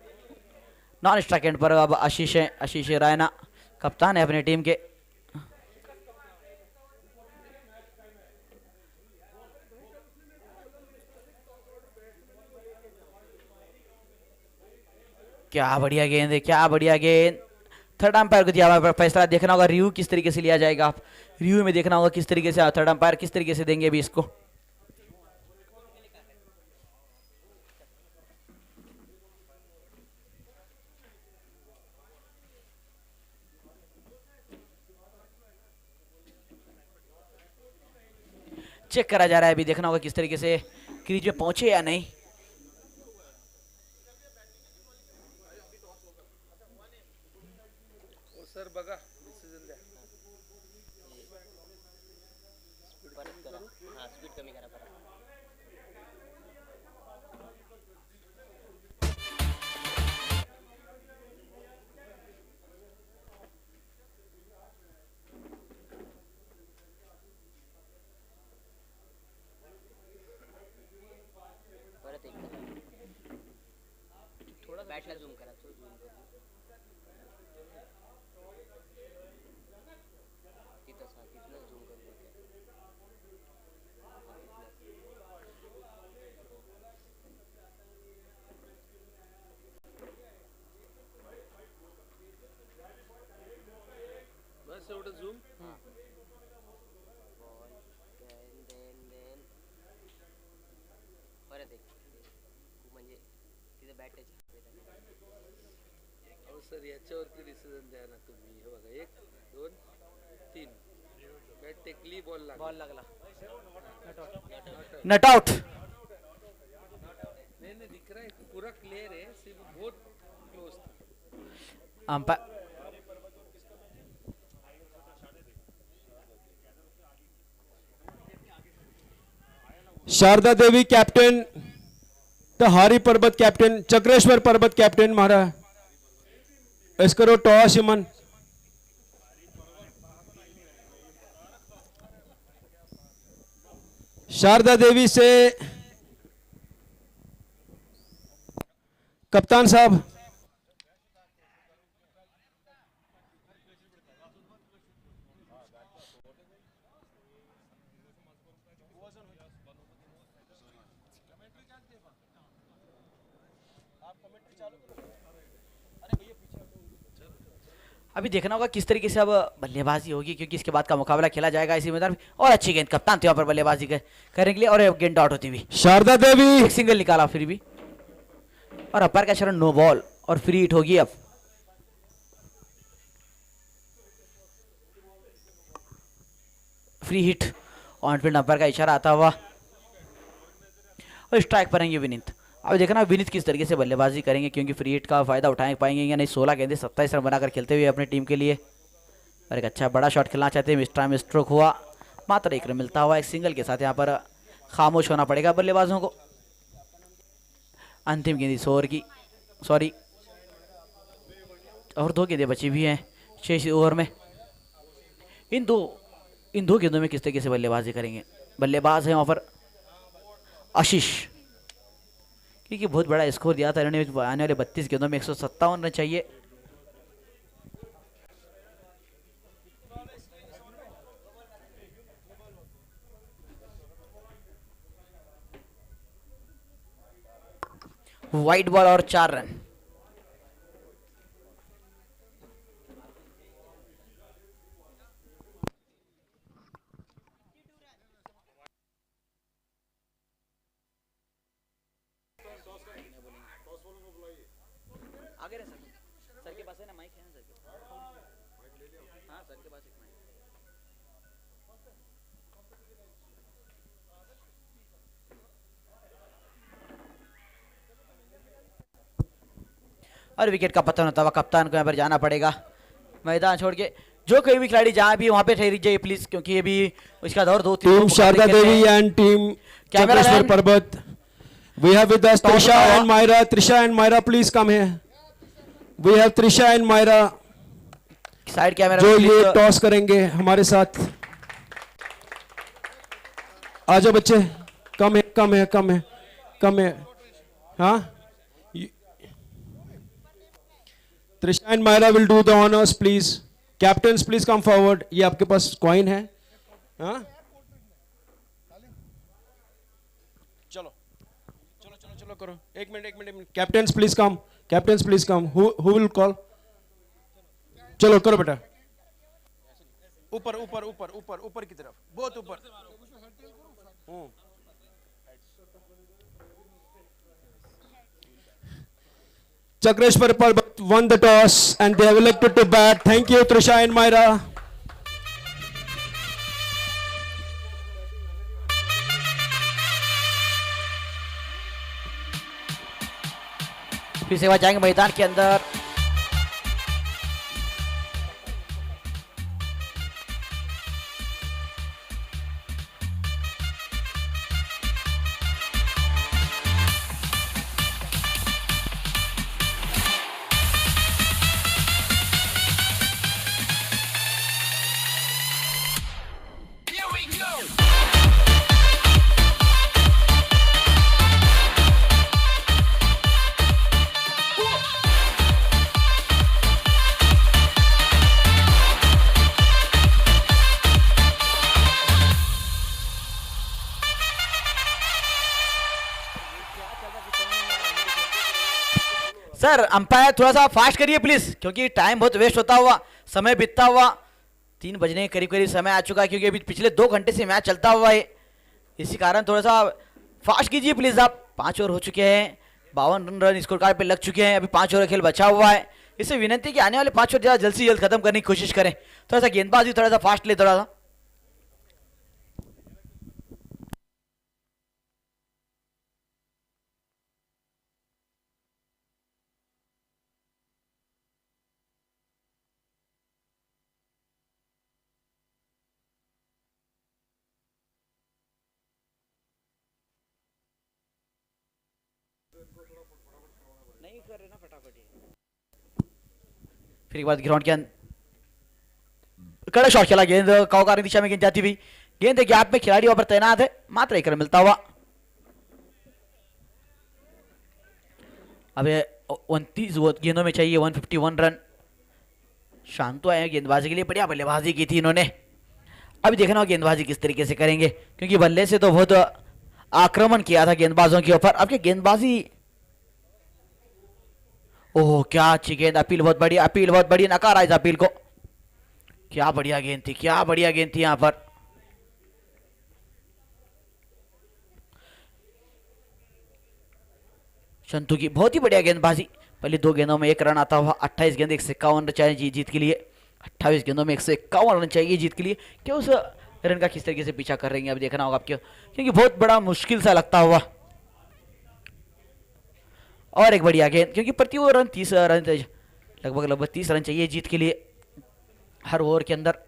नॉन स्ट्राइक एंड पर अब आशीष रैना कप्तान है अपनी टीम के। क्या बढ़िया गेंद है, क्या बढ़िया गेंद। थर्ड अंपायर को दिया फैसला, देखना होगा रिव्यू किस तरीके से लिया जाएगा। आप रिव्यू में देखना होगा किस तरीके से थर्ड अंपायर किस तरीके से देंगे अभी इसको। चेक करा जा रहा है, अभी देखना होगा किस तरीके से क्रीज में पहुंचे या नहीं। सर बघा स्पीड कमी करा पड़ा। परत एकदा थोडा बॅटला झूम करा, तो झूम कर तिथं झूम करू से बॅट टच अहो सर याच्यावरती डिसिजन द्या ना तुम्ही. हे बघा 1 2 3 बॅट टेकली बॉल लागला. बॉल लागला नट आउट. नहीं नहीं दिख रहा है पूरा क्लियर है सिर्फ बहुत क्लोज था. Umpire Sharda Devi captain, the Hari Parvat captain, Chakreshwar पर्वत कैप्टन मारा. इस करो टॉस यमन. शारदा देवी से कप्तान साहब. अभी देखना होगा किस तरीके से अब बल्लेबाजी होगी, क्योंकि इसके बाद का मुकाबला खेला जाएगा इसी मैदान में. और अच्छी गेंद, कप्तान थे वहां पर बल्लेबाजी करने के लिए, और गेंद आउट होती हुई. शारदा देवी एक सिंगल निकाला फिर भी, और अपर का चरण नो बॉल और फ्री हिट होगी. अब free hit on field umpire का इशारा आता हुआ, और स्ट्राइक पर आएंगे विनीत. अब देखना विनीत किस तरीके से बल्लेबाजी करेंगे, क्योंकि फ्री हिट का फायदा उठा पाएंगे या नहीं. 16 गेंदे 27 रन बनाकर खेलते हुए अपनी टीम के लिए, और एक अच्छा बड़ा शॉट खेलना चाहते हैं. मिस टाइम स्ट्रोक हुआ, मात्र 1 रन मिलता हुआ. एक सिंगल के साथ यहाँ पर खामोश होना पड़ेगा बल्लेबाजों को. अंतिम गेंद इस ओवर की, सॉरी, और 2 गेंदें बची हुई हैं 6 ओवर में. इन दो गेंदों में किस तरीके से बल्लेबाजी करेंगे. बल्लेबाज हैं वहाँ पर आशीष, क्योंकि बहुत बड़ा स्कोर दिया था इन्होंने. आने वाले 32 गेंदों में 157 रन चाहिए. वाइट बॉल और 4 रन. आगे रहे सर के पास है ना माइक है ना सर के. हाँ सर के पास एक माइक. और विकेट का पतन होता हुआ कप्तान को यहाँ पर जाना पड़ेगा मैदान छोड़ के. जो कोई भी खिलाड़ी जहाँ भी वहाँ पे ठहरी जाइए प्लीज, क्योंकि ये भी उसका दौर 2-3 team Sharda Devi and team Chakreshwar Parvat. We have with us Trisha and Myra. Trisha and Myra, please come here. We have Trisha and Myra side camera जो ये टॉस करेंगे हमारे साथ. आ जाओ बच्चे, कम है कम है कम है कम है. हाँ, Trisha and Myra will do the honors, please. Captains, please come forward. ये आपके पास कॉइन है. हाँ, चलो चलो चलो चलो करो. एक minute. Captains, please come. Captains, please come. Who will call? चलो करो बेटा. ऊपर ऊपर ऊपर ऊपर ऊपर की तरफ, बहुत ऊपर. Chakreshwar Parbat won the toss and they have elected to bat. Thank you, Trisha and Myra. फिर से वह जाएंगे मैदान के अंदर. सर अंपायर थोड़ा सा फास्ट करिए प्लीज, क्योंकि टाइम बहुत वेस्ट होता हुआ, समय बीतता हुआ. 3 बजने के करीब समय आ चुका है, क्योंकि अभी पिछले 2 घंटे से मैच चलता हुआ है. इसी कारण थोड़ा सा फास्ट कीजिए प्लीज आप. 5 ओवर हो चुके हैं, 52 रन स्कोर कार्ड पे लग चुके हैं। अभी 5 ओवर खेल बचा हुआ है। इससे विनती है कि आने वाले 5 ओवर जल्द से जल्द खत्म करने की कोशिश करें। थोड़ा सा गेंदबाजी थोड़ा सा फास्ट ले, थोड़ा सा। नहीं कर रहे ना फटाफट ही। फिर एक बार ग्राउंड के अंदर कड़ा शॉट खेला, गेंद कौकारी दिशा में गेंद जाती हुई। गेंद गैप में खिलाड़ी वहां पर तैनात है, मात्र 1 रन मिलता हुआ। अब 29 गेंदों में चाहिए 151 रन। शांतो आए हैं गेंदबाजी के लिए, बढ़िया बल्लेबाजी की थी इन्होंने। अभी देखना होगा गेंदबाजी किस तरीके से करेंगे, क्योंकि बल्ले से तो बहुत आक्रमण किया था गेंदबाजों के ऊपर। अब क्या गेंदबाजी, ओह क्या अच्छी गेंद, अपील बहुत बढ़िया, अपील बहुत बढ़िया, नकारा इस अपील को। क्या बढ़िया गेंद थी, क्या बढ़िया गेंद थी यहां पर। संतु की बहुत ही बढ़िया गेंदबाजी। पहले 2 गेंदों में 1 रन आता हुआ। 28 गेंद 151 रन चाहिए जीत के लिए। 28 गेंदों में 151 रन चाहिए जीत के लिए। क्या उस रन का किस तरीके से पीछा कर रही है, अभी देखना होगा आपको, क्योंकि बहुत बड़ा मुश्किल सा लगता हुआ। और एक बढ़िया गेंद, क्योंकि प्रति ओवर रन 30 रन लगभग 30 रन चाहिए जीत के लिए हर ओवर के अंदर।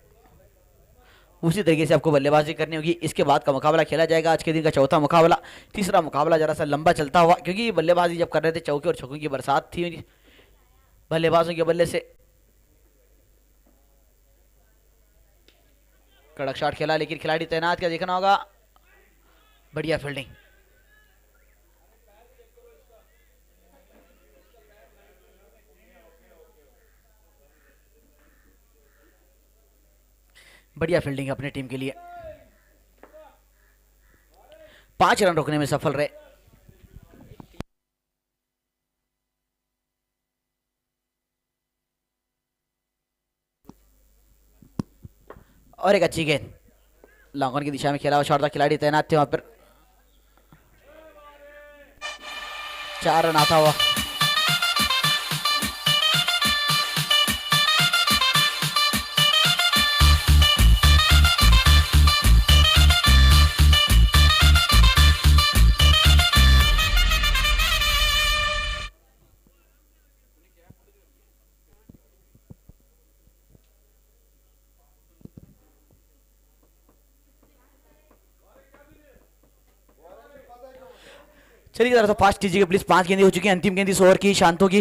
उसी तरीके से आपको बल्लेबाजी करनी होगी। इसके बाद का मुकाबला खेला जाएगा, आज के दिन का चौथा मुकाबला। तीसरा मुकाबला जरा सा लंबा चलता हुआ, क्योंकि बल्लेबाजी जब कर रहे थे चौके और छक्कों की बरसात थी बल्लेबाजों के बल्ले से। कड़क शॉट खेला, लेकिन खिलाड़ी तैनात क्या देखना होगा। बढ़िया फील्डिंग, बढ़िया फील्डिंग अपने टीम के लिए। 5 रन रोकने में सफल रहे। और एक अच्छी गेंद लॉन्ग ऑन की दिशा में खेला हुआ शॉट था, खिलाड़ी तैनात थे वहां पर। 4 रन आता हुआ। चलिए जरा सा फास्ट कीजिएगा प्लीज। 5 गेंदें हो चुकी हैं, अंतिम गेंद इस ओवर की शांतों की।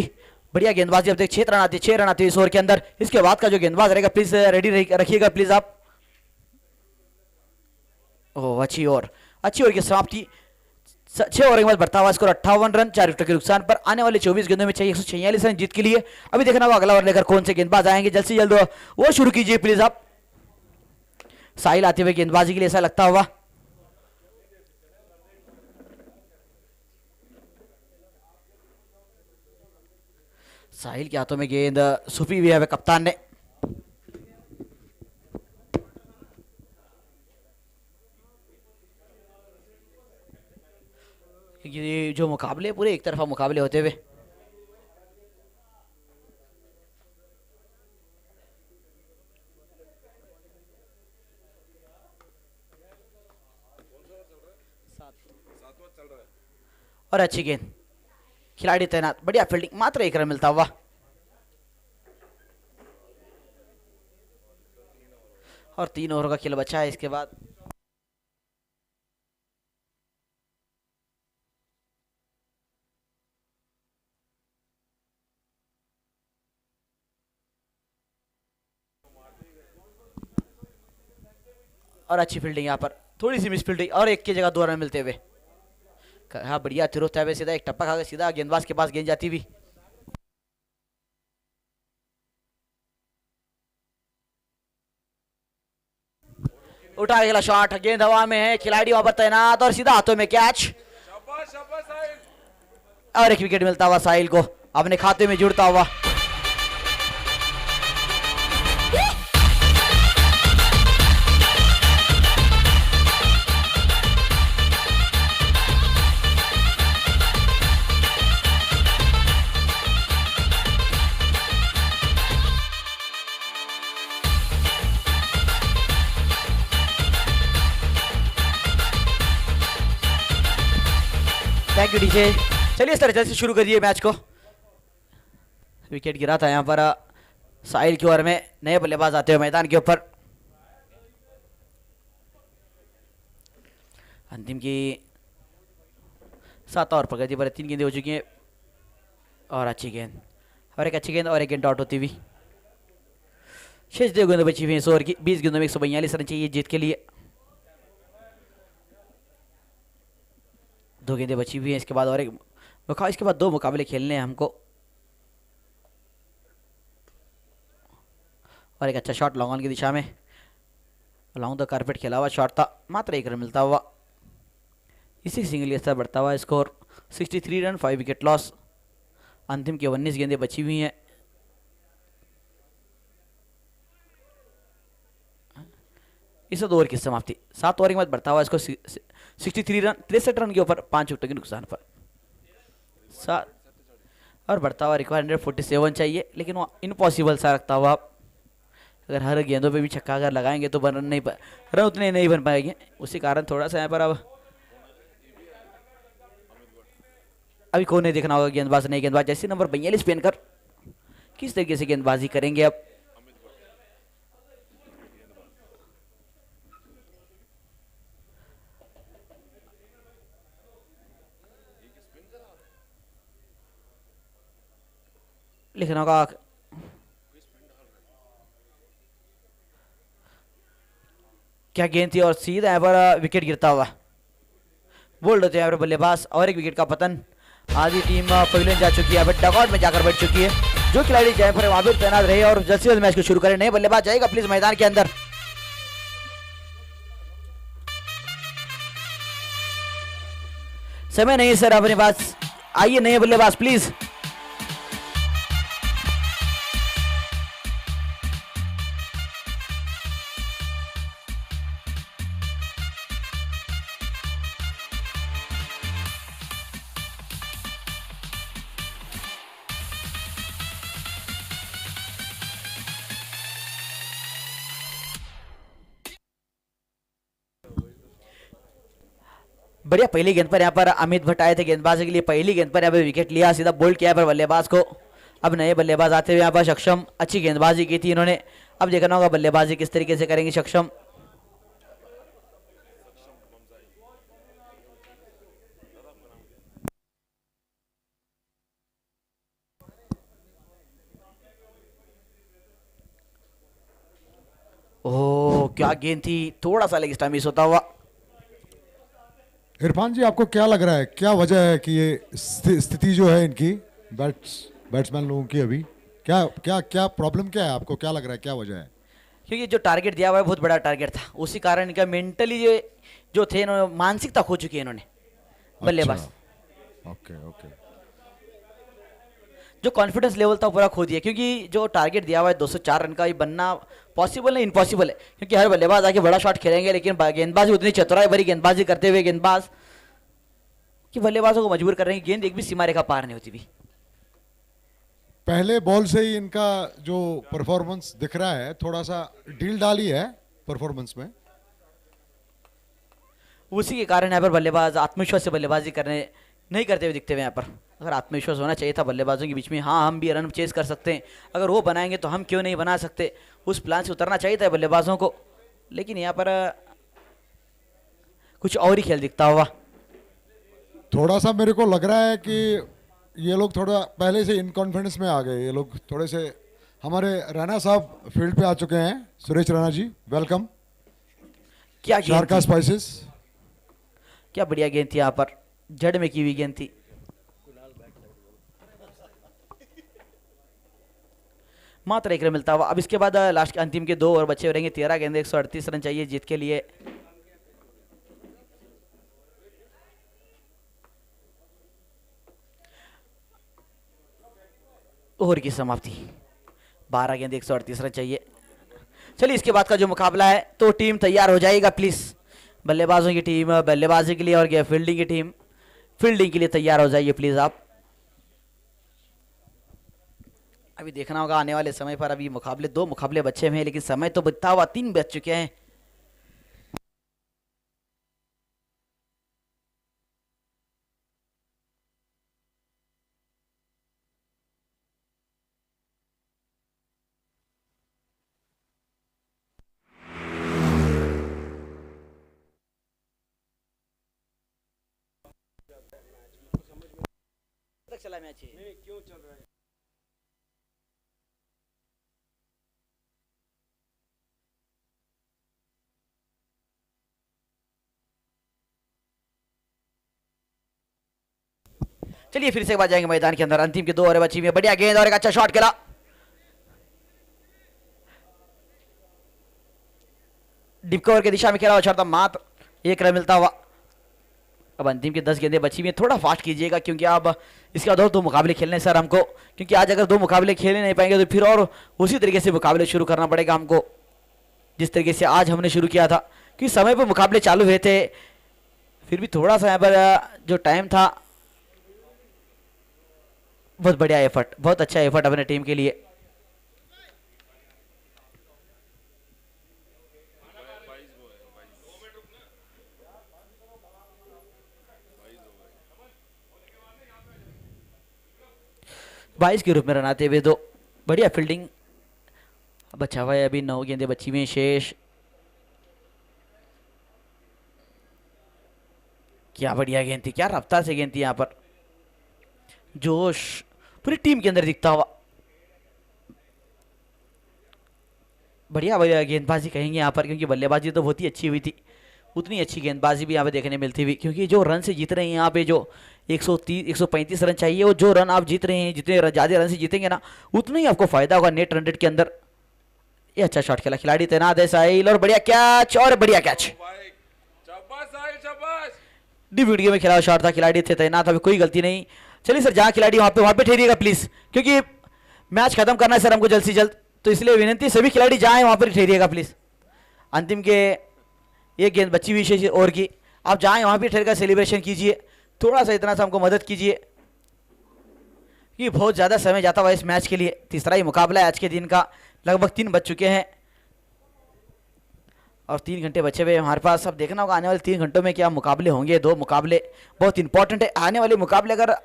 बढ़िया गेंदबाजी, अब देख 6 रन आते हैं इस ओवर के अंदर। इसके बाद का जो गेंदबाज रहेगा प्लीज रेडी रखिएगा प्लीज आप। ओह अच्छी ओवर की समाप्ति। 6 ओवर के बाद बढ़ता हुआ स्कोर 58 रन 4 विकेट के नुकसान पर। आने वाले 24 गेंदों में चाहिए 146 रन जीत के लिए। अभी देखना होगा अगला ओवर लेकर कौन से गेंदबाज आएंगे। जल्द से जल्द वो शुरू कीजिए प्लीज आप। साहिल आते हुए गेंदबाजी के लिए ऐसा लगता हुआ। साहिल के हाथों में गेंद सुपी हुई है कप्तान ने। ये जो मुकाबले पूरे एक तरफा मुकाबले होते हुए। और अच्छी गेंद, खिलाड़ी तैनात, बढ़िया फील्डिंग, मात्र 1 रन मिलता हुआ। और 3 ओवर का खेल बचा है इसके बाद। और अच्छी फील्डिंग यहाँ पर, थोड़ी सी मिस फील्डिंग और 1 की जगह 2 रन मिलते हुए। हाँ बढ़िया तिरोता है, सीधा एक टप्पा खाकर सीधा गेंदबाज के पास गेंद जाती हुई। उठा अगला शॉट, गेंद हवा में है, खिलाड़ी वहां पर तैनात और सीधा हाथों में कैच। और 1 विकेट मिलता हुआ साहिल को, अपने खाते में जुड़ता हुआ। Thank you DJ. चलिए इस तरह से शुरू करिए मैच को। विकेट गिरा था यहाँ पर साहिल की ओवर में, नए बल्लेबाज आते हुए मैदान के ऊपर। अंतिम की 7 ओवर प्रगति पर 3 गेंदें हो चुकी हैं और अच्छी गेंद और एक अच्छी गेंद और एक गेंद आउट होती हुई। शेष 2 गेंदें बची हुई हैं इस ओवर की। 20 गेंदों में 142 रन चाहिए जीत के लिए। 2 गेंदें बची हुई हैं, इसके बाद और एक इसके बाद 2 मुकाबले खेलने हैं हमको। और एक अच्छा शॉट लॉन्ग ऑन की दिशा में, लॉन्ग द कारपेट खेला हुआ शॉट था, मात्र 1 रन मिलता हुआ। इसी सिंगल स्तर बढ़ता हुआ स्कोर 63 रन 5 विकेट लॉस। अंतिम की 19 गेंदें बची हुई हैं। इस ओवर की समाप्ति 7 ओवर के बाद बढ़ता हुआ इसको 63 रन 63 रन के ऊपर 5 विकेट के नुकसान पर 7 और बढ़ता हुआ रिक्वायर 147 चाहिए, लेकिन वो इम्पॉसिबल सा रखता हुआ। अगर हर गेंदों पे भी छक्का अगर लगाएंगे तो रन उतने नहीं बन पाएंगे। उसी कारण थोड़ा सा यहाँ पर अब अभी कौन नहीं देखना होगा गेंदबाज, नहीं गेंदबाज जैसे नंबर 42 पहनकर किस तरीके से गेंदबाजी करेंगे। अब लिखना होगा क्या गेंद थी और सीधा यहाँ पर विकेट गिरता हुआ। बोल्ड होते हैं यहाँ पर बल्लेबाज और एक विकेट का पतन। आधी टीम पवेलियन जा चुकी है, डगआउट में जाकर बैठ चुकी है। जो खिलाड़ी जहाँ पर वहां पर तैनात रहे और जल्द से जल्द मैच को शुरू करें। नए बल्लेबाज जाएगा प्लीज मैदान के अंदर। समय नहीं सर अपने पास, आइए नए बल्लेबाज प्लीज। बढ़िया पहली गेंद पर यहाँ पर अमित भट्ट आए थे गेंदबाजी के लिए। पहली गेंद पर यहाँ पर विकेट लिया, सीधा बोल्ड किया पर बल्लेबाज को। अब नए बल्लेबाज आते हुए यहाँ पर सक्षम अच्छी गेंदबाजी की थी इन्होंने। अब देखना होगा बल्लेबाजी किस तरीके से करेंगे सक्षम। ओह क्या गेंद थी, थोड़ा सा लेग स्टंप मिस होता हुआ। इरफान जी, आपको क्या लग रहा है, क्या वजह है कि ये स्थिति जो है इनकी बैट्समैन लोगों की, अभी क्या क्या क्या प्रॉब्लम क्या है, आपको क्या लग रहा है, क्या वजह है? क्योंकि जो टारगेट दिया हुआ है बहुत बड़ा टारगेट था, उसी कारण इनका मेंटली जो थे इन्होंने मानसिकता खो चुकी है इन्होंने बल्लेबाज। Okay okay. जो कॉन्फिडेंस लेवल था पूरा खो दिया, क्योंकि जो टारगेट दिया हुआ है 204 रन का, ये बनना पॉसिबल नहीं इम्पॉसिबल है। क्योंकि हर बल्लेबाज आके बड़ा शॉट खेलेंगे, लेकिन गेंदबाजी उतनी चतुराई भरी गेंदबाजी करते हुए गेंदबाज कि बल्लेबाजों को मजबूर कर रहे हैं, गेंद एक भी सीमा रेखा पार नहीं होती भी। पहले बॉल से ही इनका जो परफॉर्मेंस दिख रहा है, थोड़ा सा ढील डाली है परफॉर्मेंस में। उसी के कारण यहाँ पर बल्लेबाज आत्मविश्वास से बल्लेबाजी नहीं करते हुए दिखते हुए यहाँ पर। अगर आत्मविश्वास होना चाहिए था बल्लेबाजों के बीच में, हाँ हम भी रन चेस कर सकते हैं, अगर वो बनाएंगे तो हम क्यों नहीं बना सकते, उस प्लान से उतरना चाहिए था बल्लेबाजों को। लेकिन यहाँ पर कुछ और ही खेल दिखता हुआ। थोड़ा सा मेरे को लग रहा है कि ये लोग थोड़ा पहले से इनकॉन्फिडेंस में आ गए, ये लोग थोड़े से। हमारे राणा साहब फील्ड पे आ चुके हैं, सुरेश राणा जी, वेलकम। क्या शारका स्पाइसेस, क्या बढ़िया गेंद थी यहाँ पर, जड़ में की हुई गेंद थी। मात्र 1 रन मिलता हुआ। अब इसके बाद लास्ट अंतिम के 2 ओवर बचे रहेंगे। 13 गेंदे 138 रन चाहिए जीत के लिए। ओवर की समाप्ति 12 गेंदे 138 रन चाहिए। चलिए इसके बाद का जो मुकाबला है तो टीम तैयार हो जाएगा प्लीज। बल्लेबाजों की टीम बल्लेबाजी के लिए और फील्डिंग की टीम फील्डिंग के लिए तैयार हो जाइए प्लीज आप। अभी देखना होगा आने वाले समय पर। अभी मुकाबले 2 मुकाबले बचे हुए हैं, लेकिन समय तो बीता हुआ 3 बज चुके हैं। चला मैच ये? नहीं क्यों चल रहा है? चलिए फिर से एक बार जाएंगे मैदान के अंदर। अंतिम के 2 ओवर बची हुई है। बढ़िया गेंद और एक अच्छा शॉट खेला। डिप कवर की दिशा में खेला हुआ शॉट था, मात्र 1 रन मिलता हुआ। अब अंतिम की 10 गेंदें बची हुई हैं। थोड़ा फास्ट कीजिएगा क्योंकि अब इसके बाद और 2 मुकाबले खेलने हैं सर हमको, क्योंकि आज अगर 2 मुकाबले खेलने नहीं पाएंगे तो फिर और उसी तरीके से मुकाबले शुरू करना पड़ेगा हमको जिस तरीके से आज हमने शुरू किया था, क्योंकि समय पर मुकाबले चालू हुए थे। फिर भी थोड़ा सा यहाँ पर जो टाइम था, बहुत बढ़िया एफर्ट, बहुत अच्छा एफर्ट अपने टीम के लिए। बाईस के रूप में रन आते हुए 2, बढ़िया फील्डिंग। बचा हुआ है अभी 9 गेंदें बची हुई हैं शेष। क्या बढ़िया गेंद थी, क्या रफ्तार से गेंद थी यहाँ पर। जोश पूरी टीम के अंदर दिखता हुआ। बढ़िया बढ़िया गेंदबाजी कहेंगे यहाँ पर, क्योंकि बल्लेबाजी तो बहुत ही अच्छी हुई थी, उतनी अच्छी गेंदबाजी भी यहाँ पे देखने मिलती हुई। क्योंकि जो रन से जीत रहे हैं यहाँ पे, जो 130 135 रन चाहिए, वो जो रन आप जीत रहे हैं, जितने ज़्यादा रन से जीतेंगे ना उतना ही आपको फायदा होगा नेट रन रेट के अंदर। ये अच्छा शॉट खेला, खिलाड़ी तैनात है साहिल, और बढ़िया कैच, और बढ़िया कैच। डी वीडियो में खेला हुआ शॉट था, खिलाड़ी थे तैनात, अभी कोई गलती नहीं। चलिए सर, जहाँ खिलाड़ी वहाँ पे ठहरिएगा प्लीज, क्योंकि मैच खत्म करना है सर हमको जल्द से जल्द, तो इसलिए विनंती सभी खिलाड़ी जहाँ हैं वहाँ पर ठहरिएगा प्लीज। अंतिम के एक गेंद बची हुई शेष ओवर की, आप जहाँ हैं वहाँ भी ठहर कर सेलिब्रेशन कीजिए, थोड़ा सा इतना सा हमको मदद कीजिए, कि बहुत ज़्यादा समय जाता हुआ इस मैच के लिए। तीसरा ही मुकाबला है आज के दिन का, लगभग 3 बज चुके हैं और 3 घंटे बचे हुए हमारे पास। अब देखना होगा आने वाले 3 घंटों में क्या मुकाबले होंगे। 2 मुकाबले बहुत इंपॉर्टेंट है। आने वाले मुकाबले अगर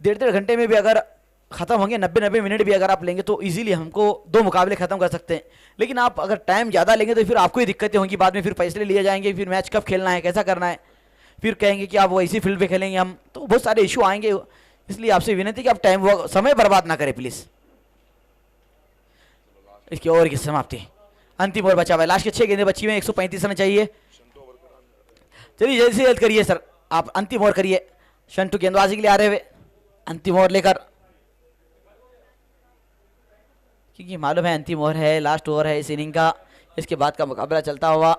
1.5 घंटे में भी अगर खत्म होंगे, 90 मिनट भी अगर आप लेंगे तो इजीली हमको 2 मुकाबले खत्म कर सकते हैं। लेकिन आप अगर टाइम ज़्यादा लेंगे तो फिर आपको ही दिक्कतें होंगी बाद में, फिर फैसले लिए जाएंगे, फिर मैच कब खेलना है, कैसा करना है, फिर कहेंगे कि आप वैसी फील्ड पे खेलेंगे हम, तो बहुत सारे इशू आएंगे। इसलिए आपसे विनती कि आप टाइम समय बर्बाद ना करें प्लीज़। इसकी ओवर की समाप्ति, अंतिम ओवर बचा हुआ है, लास्ट के 6 गेंदें बची हुई हैं, 135 रन चाहिए। चलिए जल्द से जल्द करिए सर, आप अंतिम ओवर करिए। शंटू गेंदबाजी के लिए आ रहे हुए अंतिम ओवर लेकर, क्योंकि मालूम है अंतिम ओवर है, लास्ट ओवर है इस इनिंग का, इसके बाद का मुकाबला चलता हुआ।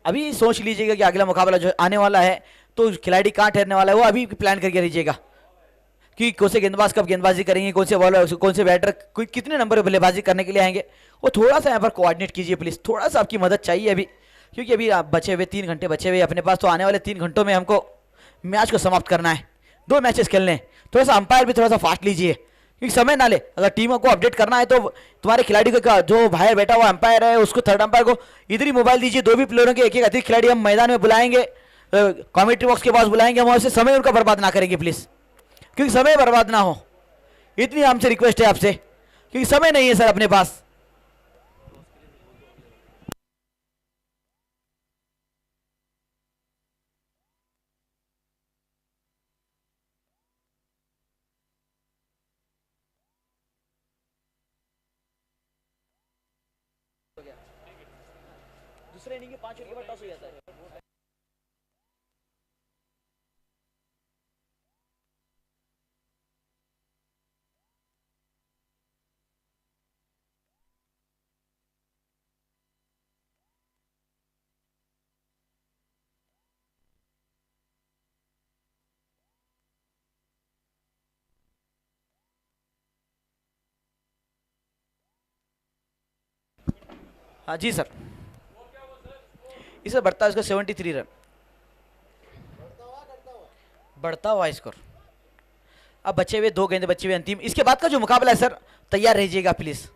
अभी सोच लीजिएगा कि अगला मुकाबला जो आने वाला है तो खिलाड़ी कहाँ ठहरने वाला है, वो अभी प्लान करके रहिएगा कि कौन से गेंदबाज कब गेंदबाजी करेंगे, कौन से बॉलर, कौन से बैटर कितने नंबर पर बल्लेबाजी करने के लिए आएंगे, वो थोड़ा सा यहाँ पर कोऑर्डिनेट कीजिए प्लीज़। थोड़ा सा आपकी मदद चाहिए अभी, क्योंकि अभी आप बचे हुए 3 घंटे बचे हुए अपने पास, तो आने वाले 3 घंटों में हमको मैच को समाप्त करना है, 2 मैचेस खेलने हैं। थोड़ा सा अंपायर भी थोड़ा सा फास्ट लीजिए, क्योंकि समय ना ले। अगर टीमों को अपडेट करना है तो तुम्हारे खिलाड़ी को जो बाहर बैठा हुआ अंपायर है उसको, थर्ड अंपायर को इधर ही मोबाइल दीजिए। 2 भी प्लेयरों के एक अतिरिक्त खिलाड़ी हम मैदान में बुलाएंगे, कमेंट्री बॉक्स के पास बुलाएंगे, हम उससे समय उनका बर्बाद ना करेंगे प्लीज़, क्योंकि समय बर्बाद ना हो, इतनी हमसे रिक्वेस्ट है आपसे, क्योंकि समय नहीं है सर अपने पास। दूसरे इनिंग के 5 विकेट के बाद टॉस हो जाता है। हाँ जी सर, इसे बढ़ता है इसका 73 रन, बढ़ता हुआ स्कोर। अब बचे हुए 2 गेंदे बचे हुए अंतिम, इसके बाद का जो मुकाबला है सर तैयार रहिएगा प्लीज।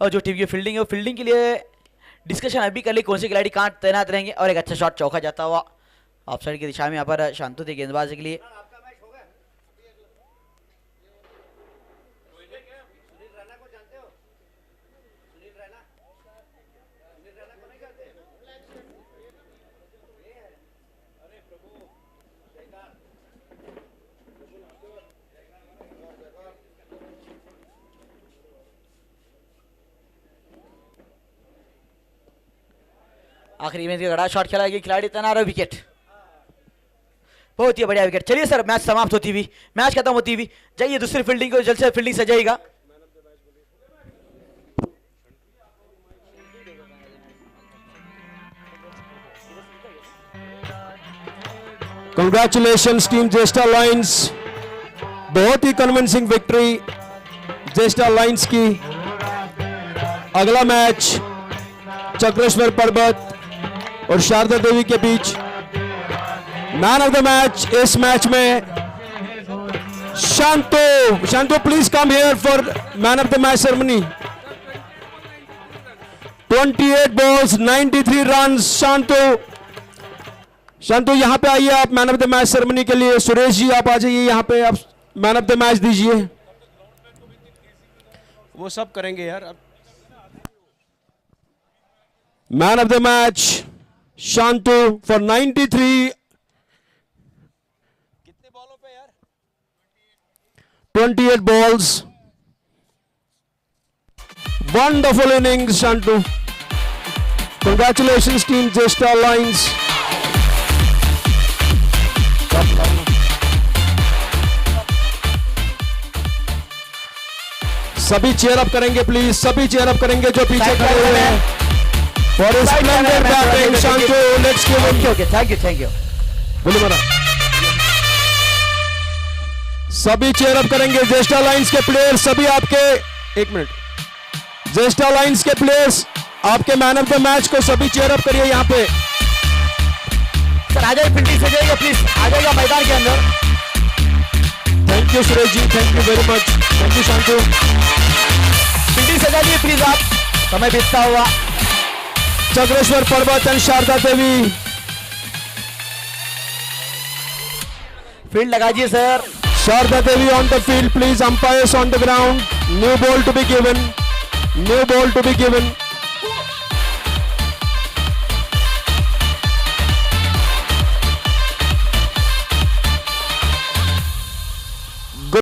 और जो टीम की फील्डिंग है वो फील्डिंग के लिए डिस्कशन अभी कर ली, कौन से खिलाड़ी कहाँ तैनात रहेंगे। और एक अच्छा शॉट चौका जाता हुआ ऑफ साइड की दिशा में यहाँ पर शांतु थे गेंदबाजी के लिए। आखिरी में बड़ा शॉट खेला गया, खिलाड़ी तैनार है, विकेट, बहुत ही बढ़िया विकेट। चलिए सर, मैच समाप्त होती हुई, मैच खत्म होती हुई, जाइए दूसरी फील्डिंग को जल्द से fielding सजाइएगा। Congratulations team Jyeshtha lines, बहुत ही कन्विंसिंग विक्ट्री जेस्टा लाइंस की। अगला मैच चक्रेश्वर पर्वत और शारदा देवी के बीच। मैन ऑफ द मैच इस मैच में Shanto. Shanto please come here for man of the match ceremony. 28 balls 93 runs. Shanto यहां पे आइए आप man of the match ceremony के लिए। सुरेश जी आप आ जाइए यहां पे, आप मैन ऑफ द मैच दीजिए। वो सब करेंगे यार। Man of the match Shanto for 93। कितने बॉलों पे यार? 28 balls. Wonderful innings Shanto. Congratulations team Jyeshtha lions. सभी चेयर अप करेंगे प्लीज, सभी चेयर अप करेंगे जो पीछे खड़े हुए हैं। For his splendid batting, Shanto, let's give him. Okay, thank you. बोलो मारा। सभी चेयर अप करेंगे जेस्टा लाइंस के प्लेयर्स, सभी आपके, एक मिनट, जेस्टा लाइंस के प्लेयर्स आपके मैन ऑफ द मैच को सभी चेयर अप करिए यहाँ पे। सर आ जाइए, फील्डिंग सजाइएगा प्लीज, आ जाइएगा मैदान के अंदर। Thank you Suresh ji, thank you very much, thank you Shanto. Fielding सजाइए प्लीज आप, समय बीतता हुआ। चक्रेश्वर पर्वत एंड शारदा देवी, फील्ड लगाइए sir. Sharda Devi on the field please, umpires on the ground. New ball to be given, new ball to be given.